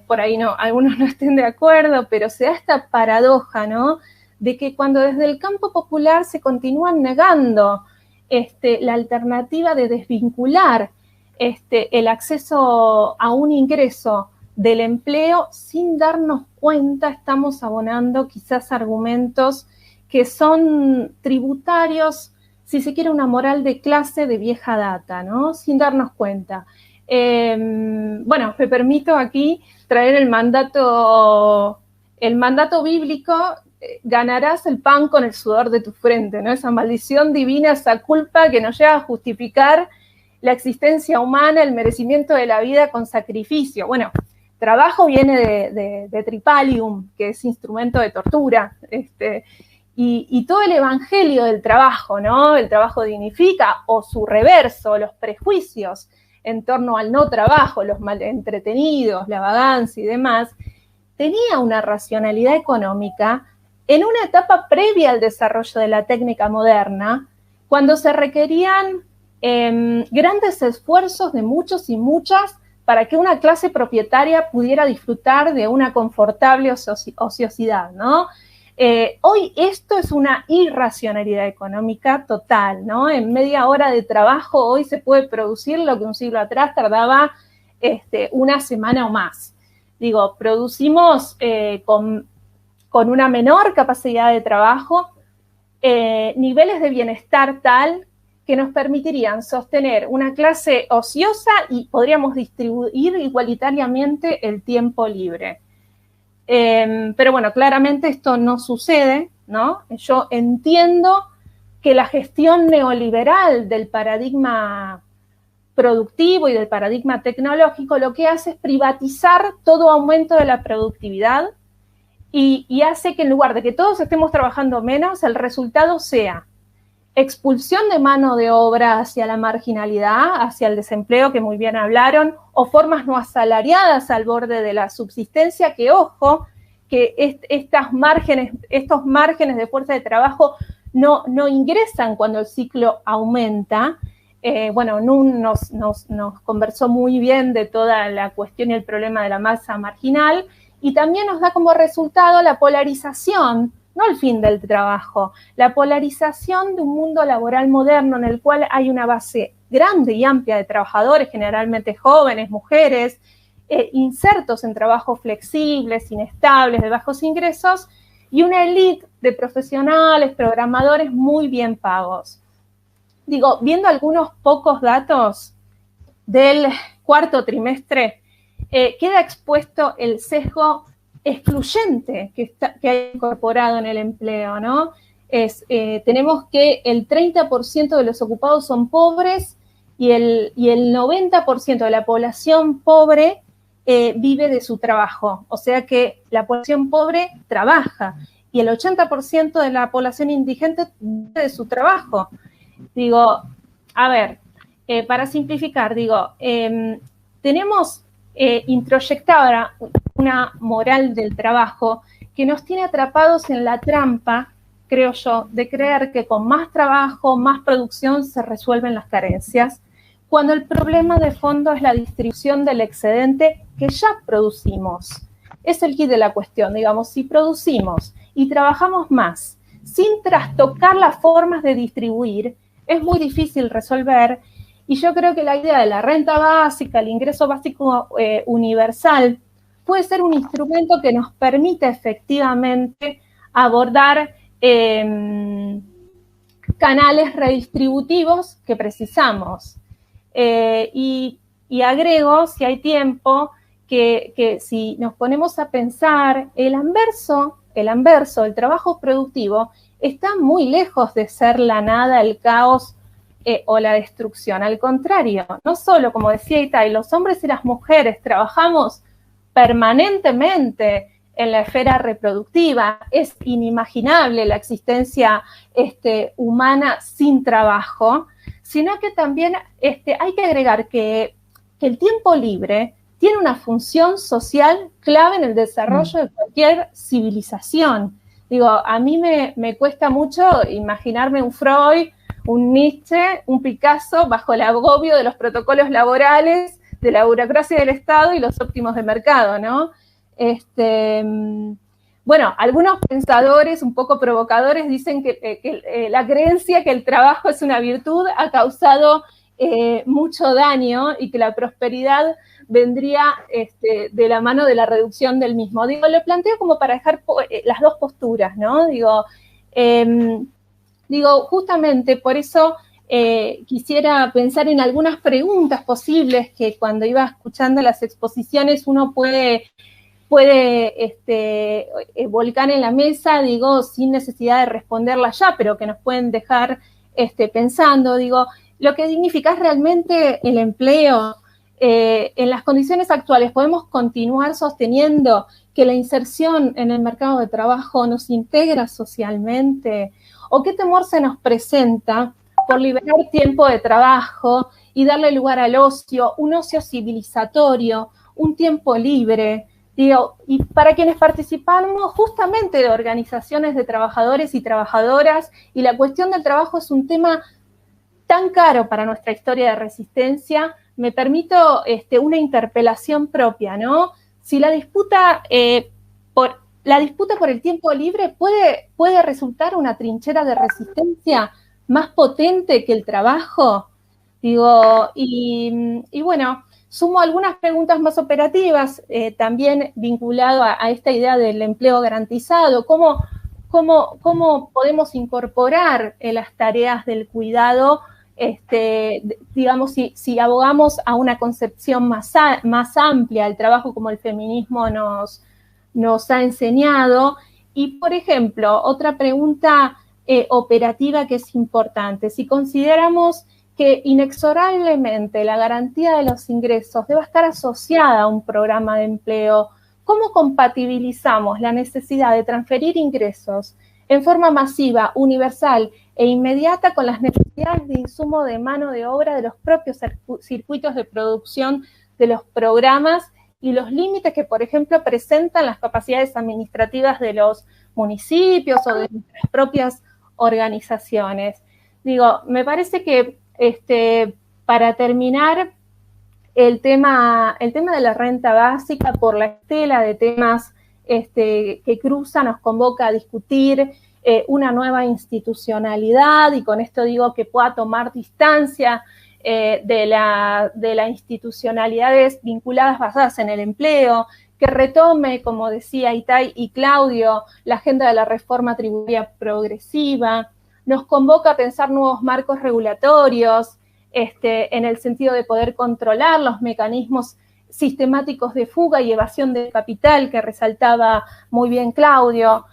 Por ahí no, algunos no estén de acuerdo, pero se da esta paradoja, ¿no?, de que cuando desde el campo popular se continúan negando la alternativa de desvincular el acceso a un ingreso del empleo, sin darnos cuenta estamos abonando quizás argumentos que son tributarios, si se quiere, una moral de clase de vieja data, ¿no?, sin darnos cuenta. Bueno, me permito aquí traer el mandato bíblico: ganarás el pan con el sudor de tu frente, ¿no? Esa maldición divina, esa culpa que nos lleva a justificar la existencia humana, el merecimiento de la vida con sacrificio. Bueno, trabajo viene de tripalium, que es instrumento de tortura, y todo el evangelio del trabajo, ¿no? El trabajo dignifica, o su reverso, los prejuicios en torno al no trabajo, los mal entretenidos, la vagancia y demás, tenía una racionalidad económica en una etapa previa al desarrollo de la técnica moderna, cuando se requerían grandes esfuerzos de muchos y muchas para que una clase propietaria pudiera disfrutar de una confortable ociosidad, ¿no? Hoy esto es una irracionalidad económica total, ¿no? En media hora de trabajo hoy se puede producir lo que un siglo atrás tardaba una semana o más. Digo, producimos con una menor capacidad de trabajo, niveles de bienestar tal que nos permitirían sostener una clase ociosa y podríamos distribuir igualitariamente el tiempo libre. Pero bueno, claramente esto no sucede, ¿no? Yo entiendo que la gestión neoliberal del paradigma productivo y del paradigma tecnológico lo que hace es privatizar todo aumento de la productividad y hace que en lugar de que todos estemos trabajando menos, el resultado sea expulsión de mano de obra hacia la marginalidad, hacia el desempleo, que muy bien hablaron, o formas no asalariadas al borde de la subsistencia, que ojo, que estos márgenes de fuerza de trabajo no ingresan cuando el ciclo aumenta. Bueno, Nun nos conversó muy bien de toda la cuestión y el problema de la masa marginal, y también nos da como resultado la polarización, no el fin del trabajo, la polarización de un mundo laboral moderno en el cual hay una base grande y amplia de trabajadores, generalmente jóvenes, mujeres, insertos en trabajos flexibles, inestables, de bajos ingresos, y una élite de profesionales, programadores muy bien pagos. Digo, viendo algunos pocos datos del cuarto trimestre, queda expuesto el sesgo excluyente que hay incorporado en el empleo, ¿no? Tenemos que el 30% de los ocupados son pobres y el 90% de la población pobre vive de su trabajo. O sea que la población pobre trabaja y el 80% de la población indigente vive de su trabajo. Digo, a ver, para simplificar, digo, tenemos introyectada una moral del trabajo que nos tiene atrapados en la trampa, creo yo, de creer que con más trabajo, más producción se resuelven las carencias, cuando el problema de fondo es la distribución del excedente que ya producimos. Es el quid de la cuestión, digamos, si producimos y trabajamos más sin trastocar las formas de distribuir, es muy difícil resolver. Y yo creo que la idea de la renta básica, el ingreso básico universal, puede ser un instrumento que nos permita efectivamente abordar canales redistributivos que precisamos. Y agrego, si hay tiempo, que si nos ponemos a pensar, el anverso, el trabajo productivo, está muy lejos de ser la nada, el caos, o la destrucción. Al contrario, no solo, como decía Itay, los hombres y las mujeres trabajamos permanentemente en la esfera reproductiva. Es inimaginable la existencia humana sin trabajo. sino que también hay que agregar que el tiempo libre tiene una función social clave en el desarrollo de cualquier civilización. Digo, a mí me cuesta mucho imaginarme un Freud, un Nietzsche, un Picasso bajo el agobio de los protocolos laborales, de la burocracia del Estado y los óptimos de mercado, ¿no? Bueno, algunos pensadores un poco provocadores dicen que la creencia que el trabajo es una virtud ha causado mucho daño y que la prosperidad vendría de la mano de la reducción del mismo. Digo, lo planteo como para dejar las dos posturas, ¿no? Digo, justamente por eso quisiera pensar en algunas preguntas posibles que cuando iba escuchando las exposiciones uno puede volcar en la mesa, digo, sin necesidad de responderla ya, pero que nos pueden dejar pensando, digo, lo que dignifica es realmente el empleo. En las condiciones actuales podemos continuar sosteniendo que la inserción en el mercado de trabajo nos integra socialmente, o qué temor se nos presenta por liberar tiempo de trabajo y darle lugar al ocio, un ocio civilizatorio, un tiempo libre. Digo, y para quienes participamos justamente de organizaciones de trabajadores y trabajadoras, y la cuestión del trabajo es un tema tan caro para nuestra historia de resistencia, me permito una interpelación propia, ¿no? Si la disputa por el tiempo libre puede resultar una trinchera de resistencia más potente que el trabajo, digo, y bueno, sumo algunas preguntas más operativas, también vinculado a esta idea del empleo garantizado, cómo podemos incorporar las tareas del cuidado, digamos, si abogamos a una concepción más amplia del trabajo como el feminismo nos ha enseñado. Y, por ejemplo, otra pregunta operativa que es importante, si consideramos que inexorablemente la garantía de los ingresos debe estar asociada a un programa de empleo, ¿cómo compatibilizamos la necesidad de transferir ingresos en forma masiva, universal e inmediata con las necesidades de insumo de mano de obra de los propios circuitos de producción de los programas y los límites que, por ejemplo, presentan las capacidades administrativas de los municipios o de nuestras propias organizaciones? Digo, me parece que para terminar, el tema de la renta básica, por la estela de temas que cruzan, nos convoca a discutir una nueva institucionalidad, y con esto digo que pueda tomar distancia de las institucionalidades vinculadas, basadas en el empleo, que retome, como decía Itay y Claudio, la agenda de la reforma tributaria progresiva. Nos convoca a pensar nuevos marcos regulatorios, en el sentido de poder controlar los mecanismos sistemáticos de fuga y evasión de capital que resaltaba muy bien Claudio.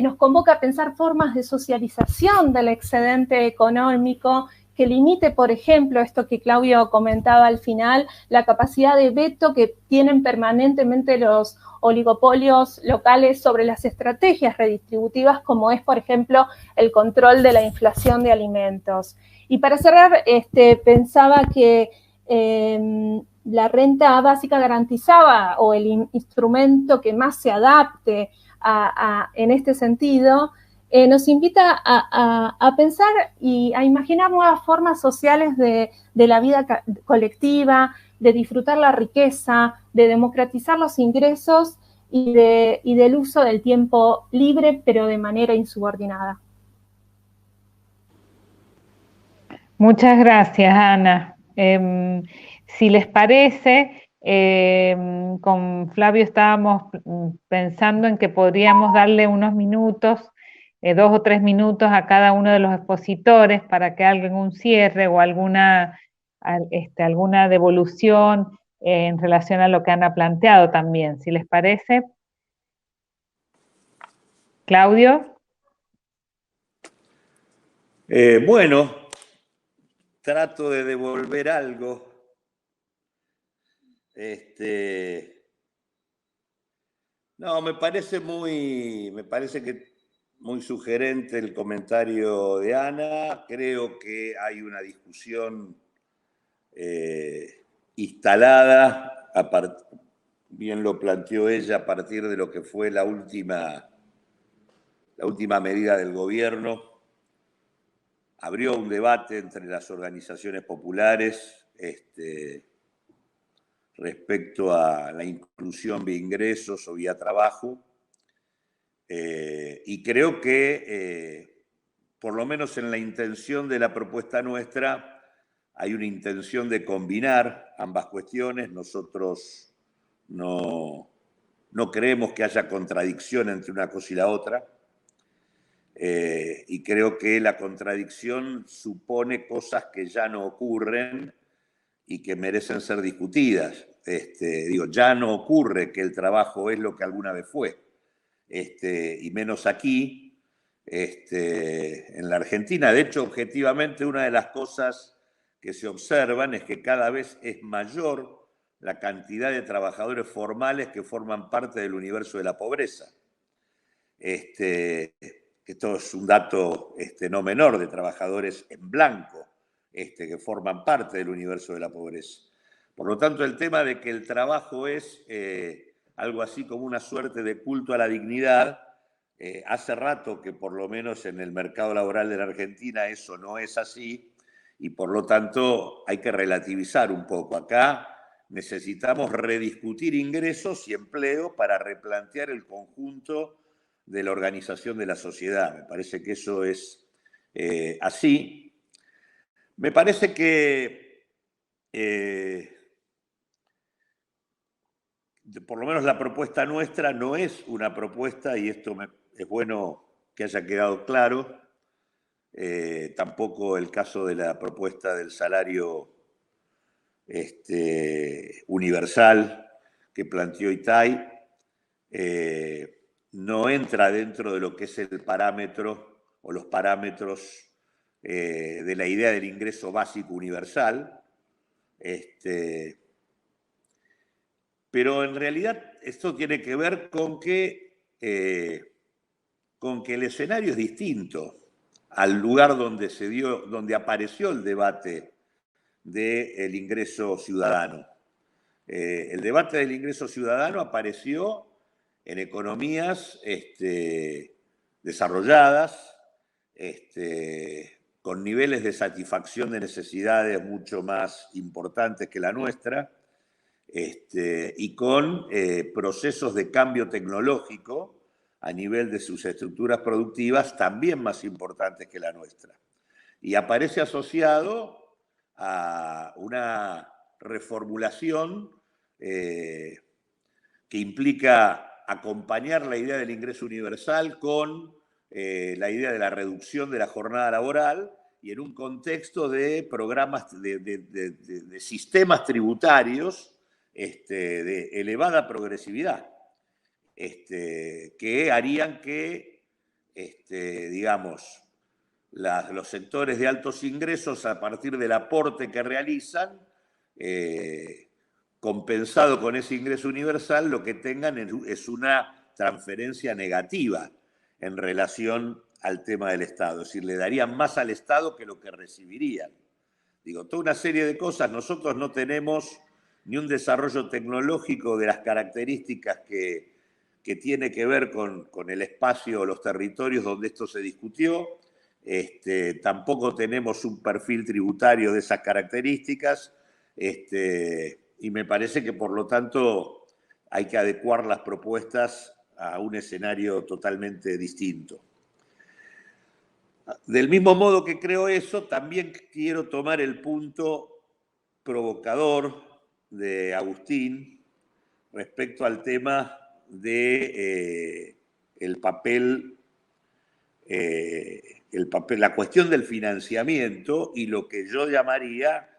Nos convoca a pensar formas de socialización del excedente económico que limite, por ejemplo, esto que Claudio comentaba al final, la capacidad de veto que tienen permanentemente los oligopolios locales sobre las estrategias redistributivas, como es, por ejemplo, el control de la inflación de alimentos. Y para cerrar, pensaba que la renta básica garantizada, o el instrumento que más se adapte en este sentido, nos invita a pensar y a imaginar nuevas formas sociales de la vida colectiva, de disfrutar la riqueza, de democratizar los ingresos y del uso del tiempo libre, pero de manera insubordinada. Muchas gracias, Ana. Si les parece, con Flavio estábamos pensando en que podríamos darle unos minutos, 2 o 3 minutos a cada uno de los expositores para que hagan un cierre o alguna devolución en relación a lo que Ana ha planteado también, si les parece. Claudio. Bueno, trato de devolver algo. No, me parece que muy sugerente el comentario de Ana. Creo que hay una discusión instalada, bien lo planteó ella, a partir de lo que fue la última medida del gobierno. Abrió un debate entre las organizaciones populares respecto a la inclusión vía ingresos o vía trabajo. Y creo que, por lo menos en la intención de la propuesta nuestra, hay una intención de combinar ambas cuestiones. Nosotros no creemos que haya contradicción entre una cosa y la otra. Y creo que la contradicción supone cosas que ya no ocurren y que merecen ser discutidas. Ya no ocurre que el trabajo es lo que alguna vez fue. Y menos aquí, en la Argentina. De hecho, objetivamente, una de las cosas que se observan es que cada vez es mayor la cantidad de trabajadores formales que forman parte del universo de la pobreza. Esto es un dato no menor, de trabajadores en blanco que forman parte del universo de la pobreza. Por lo tanto, el tema de que el trabajo es algo así como una suerte de culto a la dignidad, hace rato que por lo menos en el mercado laboral de la Argentina eso no es así, y por lo tanto hay que relativizar un poco. Acá necesitamos rediscutir ingresos y empleo para replantear el conjunto de la organización de la sociedad. Me parece que eso es así. Me parece que por lo menos la propuesta nuestra no es una propuesta, y esto es bueno que haya quedado claro, tampoco el caso de la propuesta del salario universal que planteó Itay, no entra dentro de lo que es el parámetro o los parámetros de la idea del ingreso básico universal. Pero en realidad esto tiene que ver con que el escenario es distinto al lugar donde apareció el debate del ingreso ciudadano. El debate del ingreso ciudadano apareció en economías desarrolladas, con niveles de satisfacción de necesidades mucho más importantes que la nuestra, y con procesos de cambio tecnológico a nivel de sus estructuras productivas también más importantes que la nuestra. Y aparece asociado a una reformulación que implica acompañar la idea del ingreso universal con la idea de la reducción de la jornada laboral, y en un contexto de programas, de sistemas tributarios de elevada progresividad, que harían que, digamos, los sectores de altos ingresos, a partir del aporte que realizan, compensado con ese ingreso universal, lo que tengan es una transferencia negativa en relación al tema del Estado. Es decir, le darían más al Estado que lo que recibirían. Digo, toda una serie de cosas. Nosotros no tenemos ni un desarrollo tecnológico de las características que tiene que ver con el espacio o los territorios donde esto se discutió. Tampoco tenemos un perfil tributario de esas características, y me parece que, por lo tanto, hay que adecuar las propuestas a un escenario totalmente distinto. Del mismo modo que creo eso, también quiero tomar el punto provocador de Agustín respecto al tema de la cuestión del financiamiento y lo que yo llamaría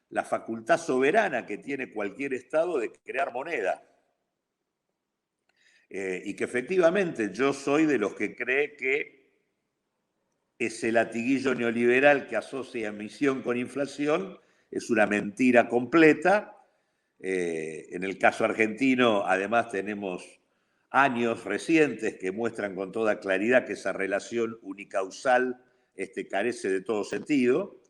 la facultad soberana que tiene cualquier Estado de crear moneda. Y que efectivamente yo soy de los que cree que ese latiguillo neoliberal que asocia emisión con inflación es una mentira completa. En el caso argentino, además, tenemos años recientes que muestran con toda claridad que esa relación unicausal carece de todo sentido,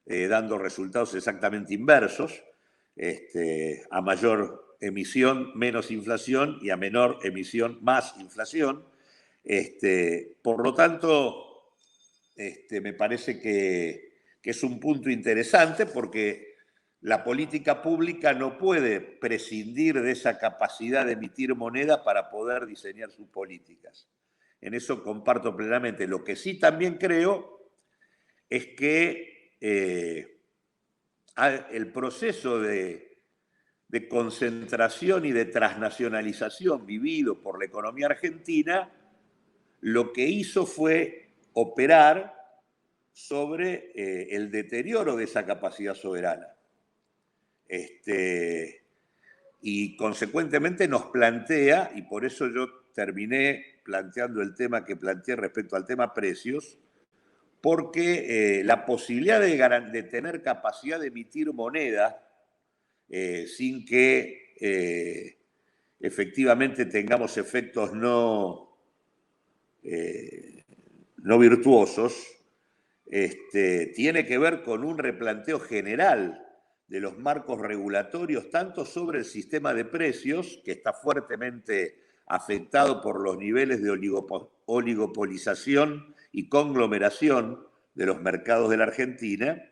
dando resultados exactamente inversos. A mayor emisión, menos inflación, y a menor emisión, más inflación. Por lo tanto, me parece que es un punto interesante, porque la política pública no puede prescindir de esa capacidad de emitir moneda para poder diseñar sus políticas. En eso comparto plenamente. Lo que sí también creo es que el proceso de concentración y de transnacionalización vivido por la economía argentina, lo que hizo fue operar sobre el deterioro de esa capacidad soberana. Y consecuentemente nos plantea, y por eso yo terminé planteando el tema que planteé respecto al tema precios, porque la posibilidad de tener capacidad de emitir moneda sin que efectivamente tengamos efectos no virtuosos, tiene que ver con un replanteo general de los marcos regulatorios, tanto sobre el sistema de precios, que está fuertemente afectado por los niveles de oligopolización y conglomeración de los mercados de la Argentina,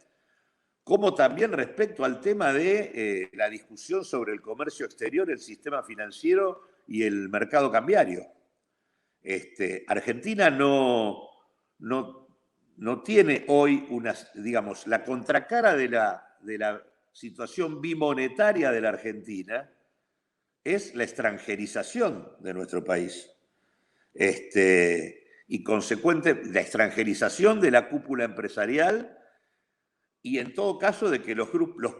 como también respecto al tema de la discusión sobre el comercio exterior, el sistema financiero y el mercado cambiario. Argentina no tiene hoy digamos, la contracara de la situación bimonetaria de la Argentina es la extranjerización de nuestro país. Y consecuente, la extranjerización de la cúpula empresarial, y en todo caso de que los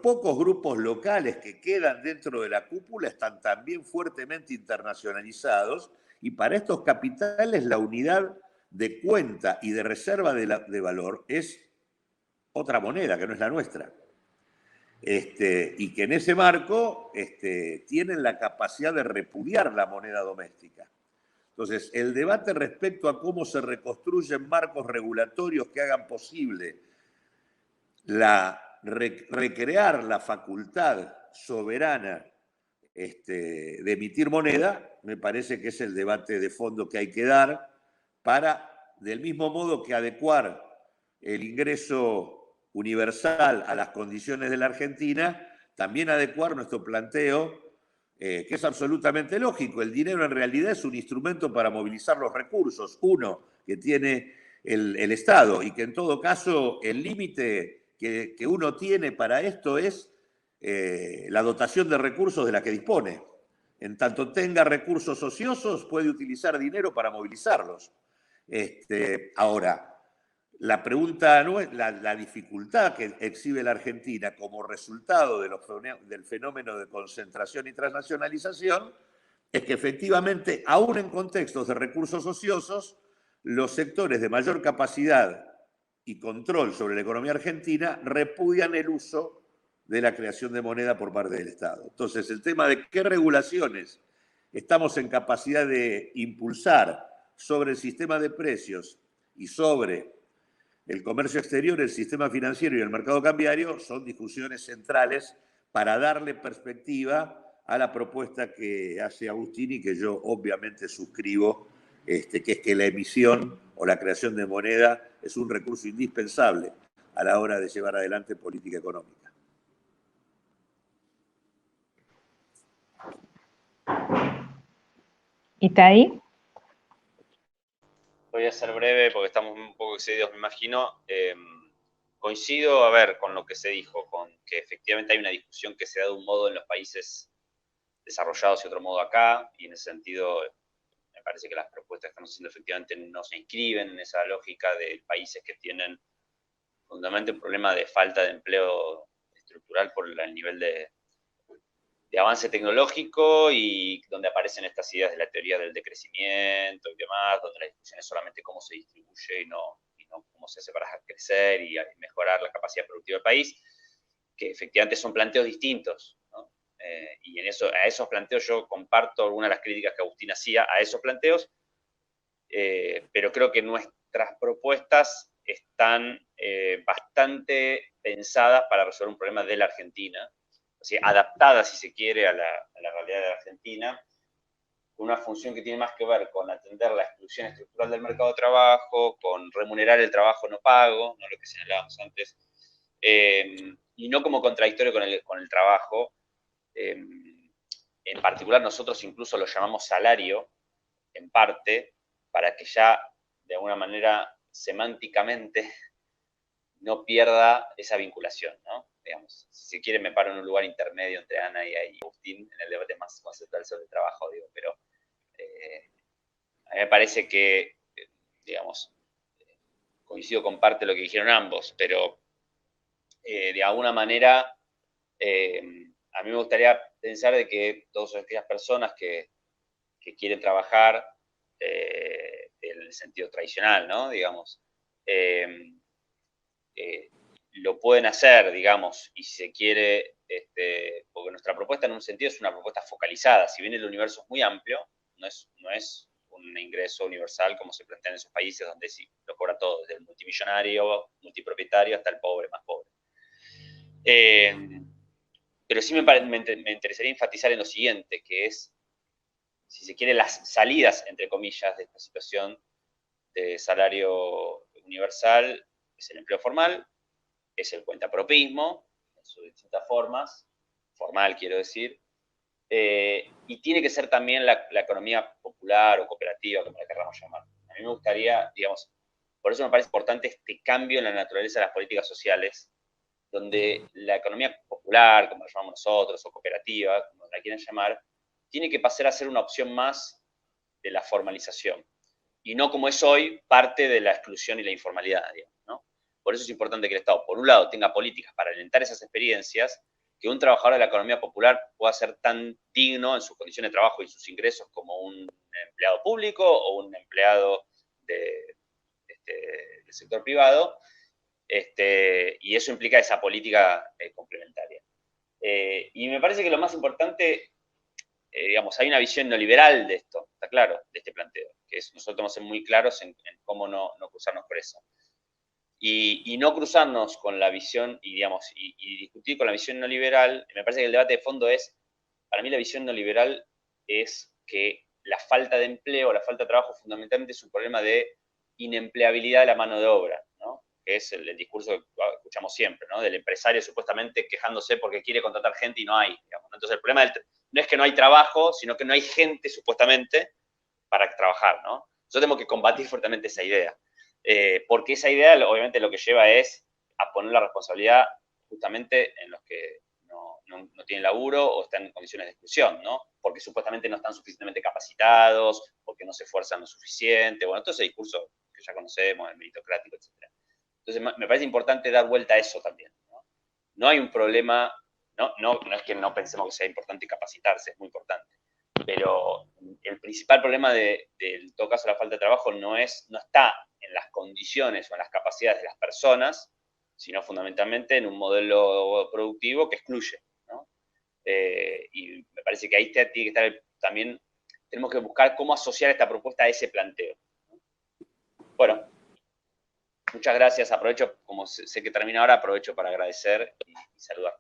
pocos grupos locales que quedan dentro de la cúpula están también fuertemente internacionalizados, y para estos capitales la unidad de cuenta y de reserva de valor es otra moneda que no es la nuestra. Y que en ese marco tienen la capacidad de repudiar la moneda doméstica. Entonces, el debate respecto a cómo se reconstruyen marcos regulatorios que hagan posible recrear la facultad soberana de emitir moneda, me parece que es el debate de fondo que hay que dar para, del mismo modo que adecuar el ingreso universal a las condiciones de la Argentina, también adecuar nuestro planteo, que es absolutamente lógico. El dinero en realidad es un instrumento para movilizar los recursos, uno que tiene el Estado, y que en todo caso el límite que uno tiene para esto es la dotación de recursos de la que dispone. En tanto tenga recursos ociosos, puede utilizar dinero para movilizarlos. Ahora, la pregunta no es la dificultad que exhibe la Argentina como resultado del fenómeno de concentración y transnacionalización, es que efectivamente, aún en contextos de recursos ociosos, los sectores de mayor capacidad y control sobre la economía argentina repudian el uso de la creación de moneda por parte del Estado. Entonces, el tema de qué regulaciones estamos en capacidad de impulsar sobre el sistema de precios y sobre el comercio exterior, el sistema financiero y el mercado cambiario son discusiones centrales para darle perspectiva a la propuesta que hace Agustín y que yo obviamente suscribo, que es que la emisión o la creación de moneda es un recurso indispensable a la hora de llevar adelante política económica. ¿Itaí? Voy a ser breve porque estamos un poco excedidos, me imagino. Coincido, a ver, con lo que se dijo, con que efectivamente hay una discusión que se da de un modo en los países desarrollados y otro modo acá, y en ese sentido me parece que las propuestas que estamos haciendo efectivamente no se inscriben en esa lógica de países que tienen fundamentalmente un problema de falta de empleo estructural por el nivel de avance tecnológico, y donde aparecen estas ideas de la teoría del decrecimiento y demás, donde la discusión es solamente cómo se distribuye y no cómo se hace para crecer y mejorar la capacidad productiva del país, que efectivamente son planteos distintos, ¿no? Y a esos planteos yo comparto algunas de las críticas que Agustín hacía a esos planteos, pero creo que nuestras propuestas están bastante pensadas para resolver un problema de la Argentina, o sea, adaptadas, si se quiere, a la realidad de la Argentina, una función que tiene más que ver con atender la exclusión estructural del mercado de trabajo, con remunerar el trabajo no pago, ¿no? Lo que señalábamos antes, y no como contradictorio con el trabajo. En particular, nosotros incluso lo llamamos salario, en parte, para que ya, de alguna manera, semánticamente, no pierda esa vinculación, ¿no? Digamos, si se quiere, me paro en un lugar intermedio entre Ana y Agustín en el debate más conceptual sobre el trabajo, digo, pero a mí me parece que, digamos, coincido con parte de lo que dijeron ambos, pero de alguna manera a mí me gustaría pensar de que todas aquellas personas que quieren trabajar en el sentido tradicional, ¿no? Digamos, lo pueden hacer, digamos, y si se quiere, porque nuestra propuesta en un sentido es una propuesta focalizada. Si bien el universo es muy amplio, no es un ingreso universal como se plantea en esos países donde sí lo cobra todo, desde el multimillonario, multipropietario, hasta el pobre más pobre. Pero sí me interesaría enfatizar en lo siguiente, que es, si se quiere, las salidas, entre comillas, de esta situación de salario universal. Es el empleo formal, es el cuentapropismo, en sus distintas formas, formal quiero decir, y tiene que ser también la economía popular o cooperativa, como la queramos llamar. A mí me gustaría, digamos, por eso me parece importante este cambio en la naturaleza de las políticas sociales, donde la economía popular, como la llamamos nosotros, o cooperativa, como la quieran llamar, tiene que pasar a ser una opción más de la formalización, y no como es hoy, parte de la exclusión y la informalidad, digamos, ¿no? Por eso es importante que el Estado, por un lado, tenga políticas para alentar esas experiencias, que un trabajador de la economía popular pueda ser tan digno en sus condiciones de trabajo y sus ingresos como un empleado público o un empleado del sector privado, y eso implica esa política complementaria. Y me parece que lo más importante, digamos, hay una visión neoliberal de esto, está claro, de este planteo, que es, nosotros tenemos que ser muy claros en cómo no cruzarnos por eso. Y no cruzarnos con la visión, y digamos, y discutir con la visión neoliberal, me parece que el debate de fondo es, para mí la visión neoliberal es que la falta de empleo, la falta de trabajo fundamentalmente es un problema de inempleabilidad de la mano de obra, ¿no? Que es el discurso que escuchamos siempre, ¿no? Del empresario supuestamente quejándose porque quiere contratar gente y no hay, digamos. Entonces el problema no es que no hay trabajo, sino que no hay gente supuestamente para trabajar, ¿no? Nosotros tenemos que combatir fuertemente esa idea. Porque esa idea obviamente lo que lleva es a poner la responsabilidad justamente en los que no tienen laburo o están en condiciones de exclusión, ¿no? Porque supuestamente no están suficientemente capacitados, porque no se esfuerzan lo suficiente, bueno, todo ese discurso que ya conocemos, el meritocrático, etc. Entonces me parece importante dar vuelta a eso también, ¿no? No hay un problema, no es que no pensemos que sea importante capacitarse, es muy importante, pero el principal problema en todo caso, la falta de trabajo no está en las condiciones o en las capacidades de las personas, sino fundamentalmente en un modelo productivo que excluye, ¿no? Y me parece que ahí tiene que estar también, tenemos que buscar cómo asociar esta propuesta a ese planteo, ¿no? Bueno, muchas gracias, aprovecho, como sé que termina ahora, aprovecho para agradecer y saludar.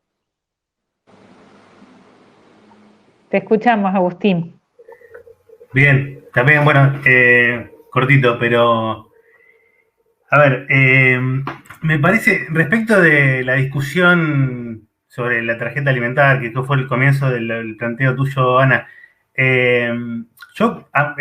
Te escuchamos, Agustín. Bien, también, bueno, cortito, pero a ver, me parece, respecto de la discusión sobre la tarjeta alimentar, que fue el comienzo del planteo tuyo, Ana, en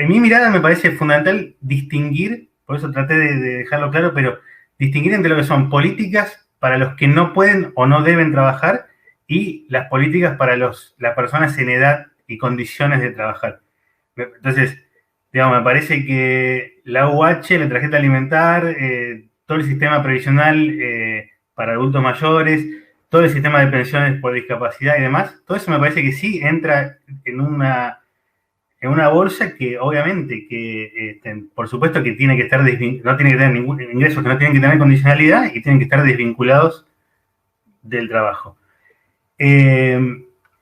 mi mirada me parece fundamental distinguir, por eso traté de dejarlo claro, pero distinguir entre lo que son políticas para los que no pueden o no deben trabajar y las políticas para las personas en edad y condiciones de trabajar. Entonces, digamos, me parece que la UH, la tarjeta alimentar, todo el sistema previsional para adultos mayores, todo el sistema de pensiones por discapacidad y demás, todo eso me parece que sí entra en una bolsa que obviamente, por supuesto que tiene que estar no tiene que tener ningún ingresos, que no tienen que tener condicionalidad y tienen que estar desvinculados del trabajo.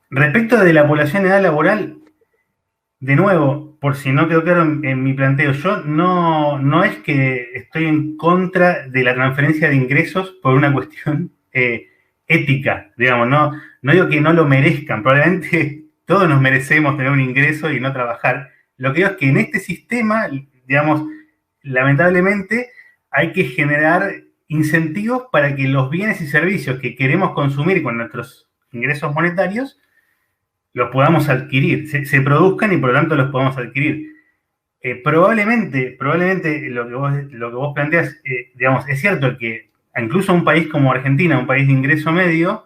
Respecto de la población de edad laboral, de nuevo, por si no quedó claro en mi planteo, yo no es que estoy en contra de la transferencia de ingresos por una cuestión ética, digamos, no digo que no lo merezcan, probablemente todos nos merecemos tener un ingreso y no trabajar. Lo que digo es que en este sistema, digamos, lamentablemente hay que generar incentivos para que los bienes y servicios que queremos consumir con nuestros ingresos monetarios los podamos adquirir, se produzcan y por lo tanto los podamos adquirir. Probablemente lo que vos planteas, digamos, es cierto que incluso un país como Argentina, un país de ingreso medio,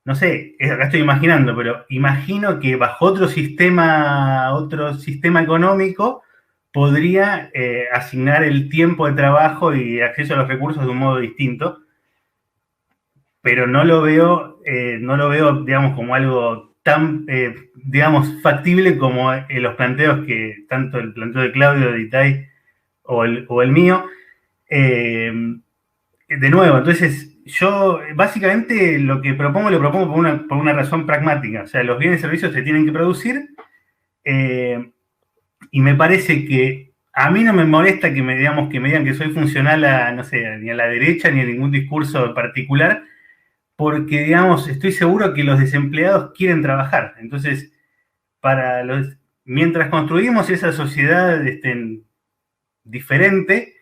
no sé, acá estoy imaginando, pero imagino que bajo otro sistema económico podría asignar el tiempo de trabajo y acceso a los recursos de un modo distinto, pero no lo veo, digamos, como algo tan, digamos, factible como los planteos que, tanto el planteo de Claudio, de Itay o el mío. De nuevo, entonces, yo básicamente lo propongo por una razón pragmática. O sea, los bienes y servicios se tienen que producir y me parece que a mí no me molesta que me digan que soy funcional a, no sé, ni a la derecha ni a ningún discurso particular, porque, digamos, estoy seguro que los desempleados quieren trabajar. Entonces, mientras construimos esa sociedad diferente,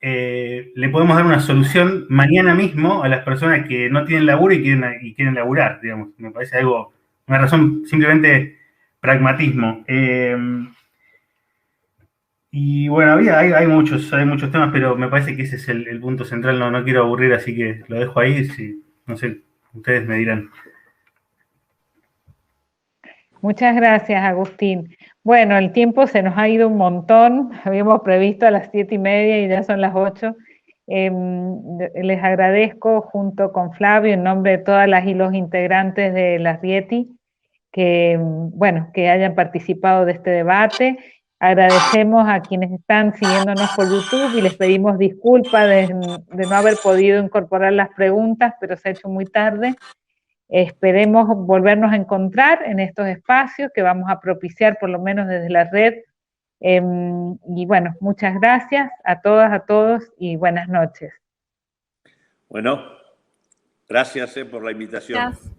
le podemos dar una solución mañana mismo a las personas que no tienen laburo y quieren laburar, digamos. Me parece una razón simplemente pragmatismo. Y bueno, hay muchos temas, pero me parece que ese es el punto central. No quiero aburrir, así que lo dejo ahí. No sé, ustedes me dirán. Muchas gracias, Agustín. Bueno, el tiempo se nos ha ido un montón. Habíamos previsto a las 7:30 y ya son las 8. Les agradezco junto con Flavio, en nombre de todas las y los integrantes de la Rieti, que hayan participado de este debate. Agradecemos a quienes están siguiéndonos por YouTube y les pedimos disculpas de no haber podido incorporar las preguntas, pero se ha hecho muy tarde. Esperemos volvernos a encontrar en estos espacios que vamos a propiciar por lo menos desde la red. Y bueno, muchas gracias a todas, a todos y buenas noches. Bueno, gracias por la invitación. Gracias.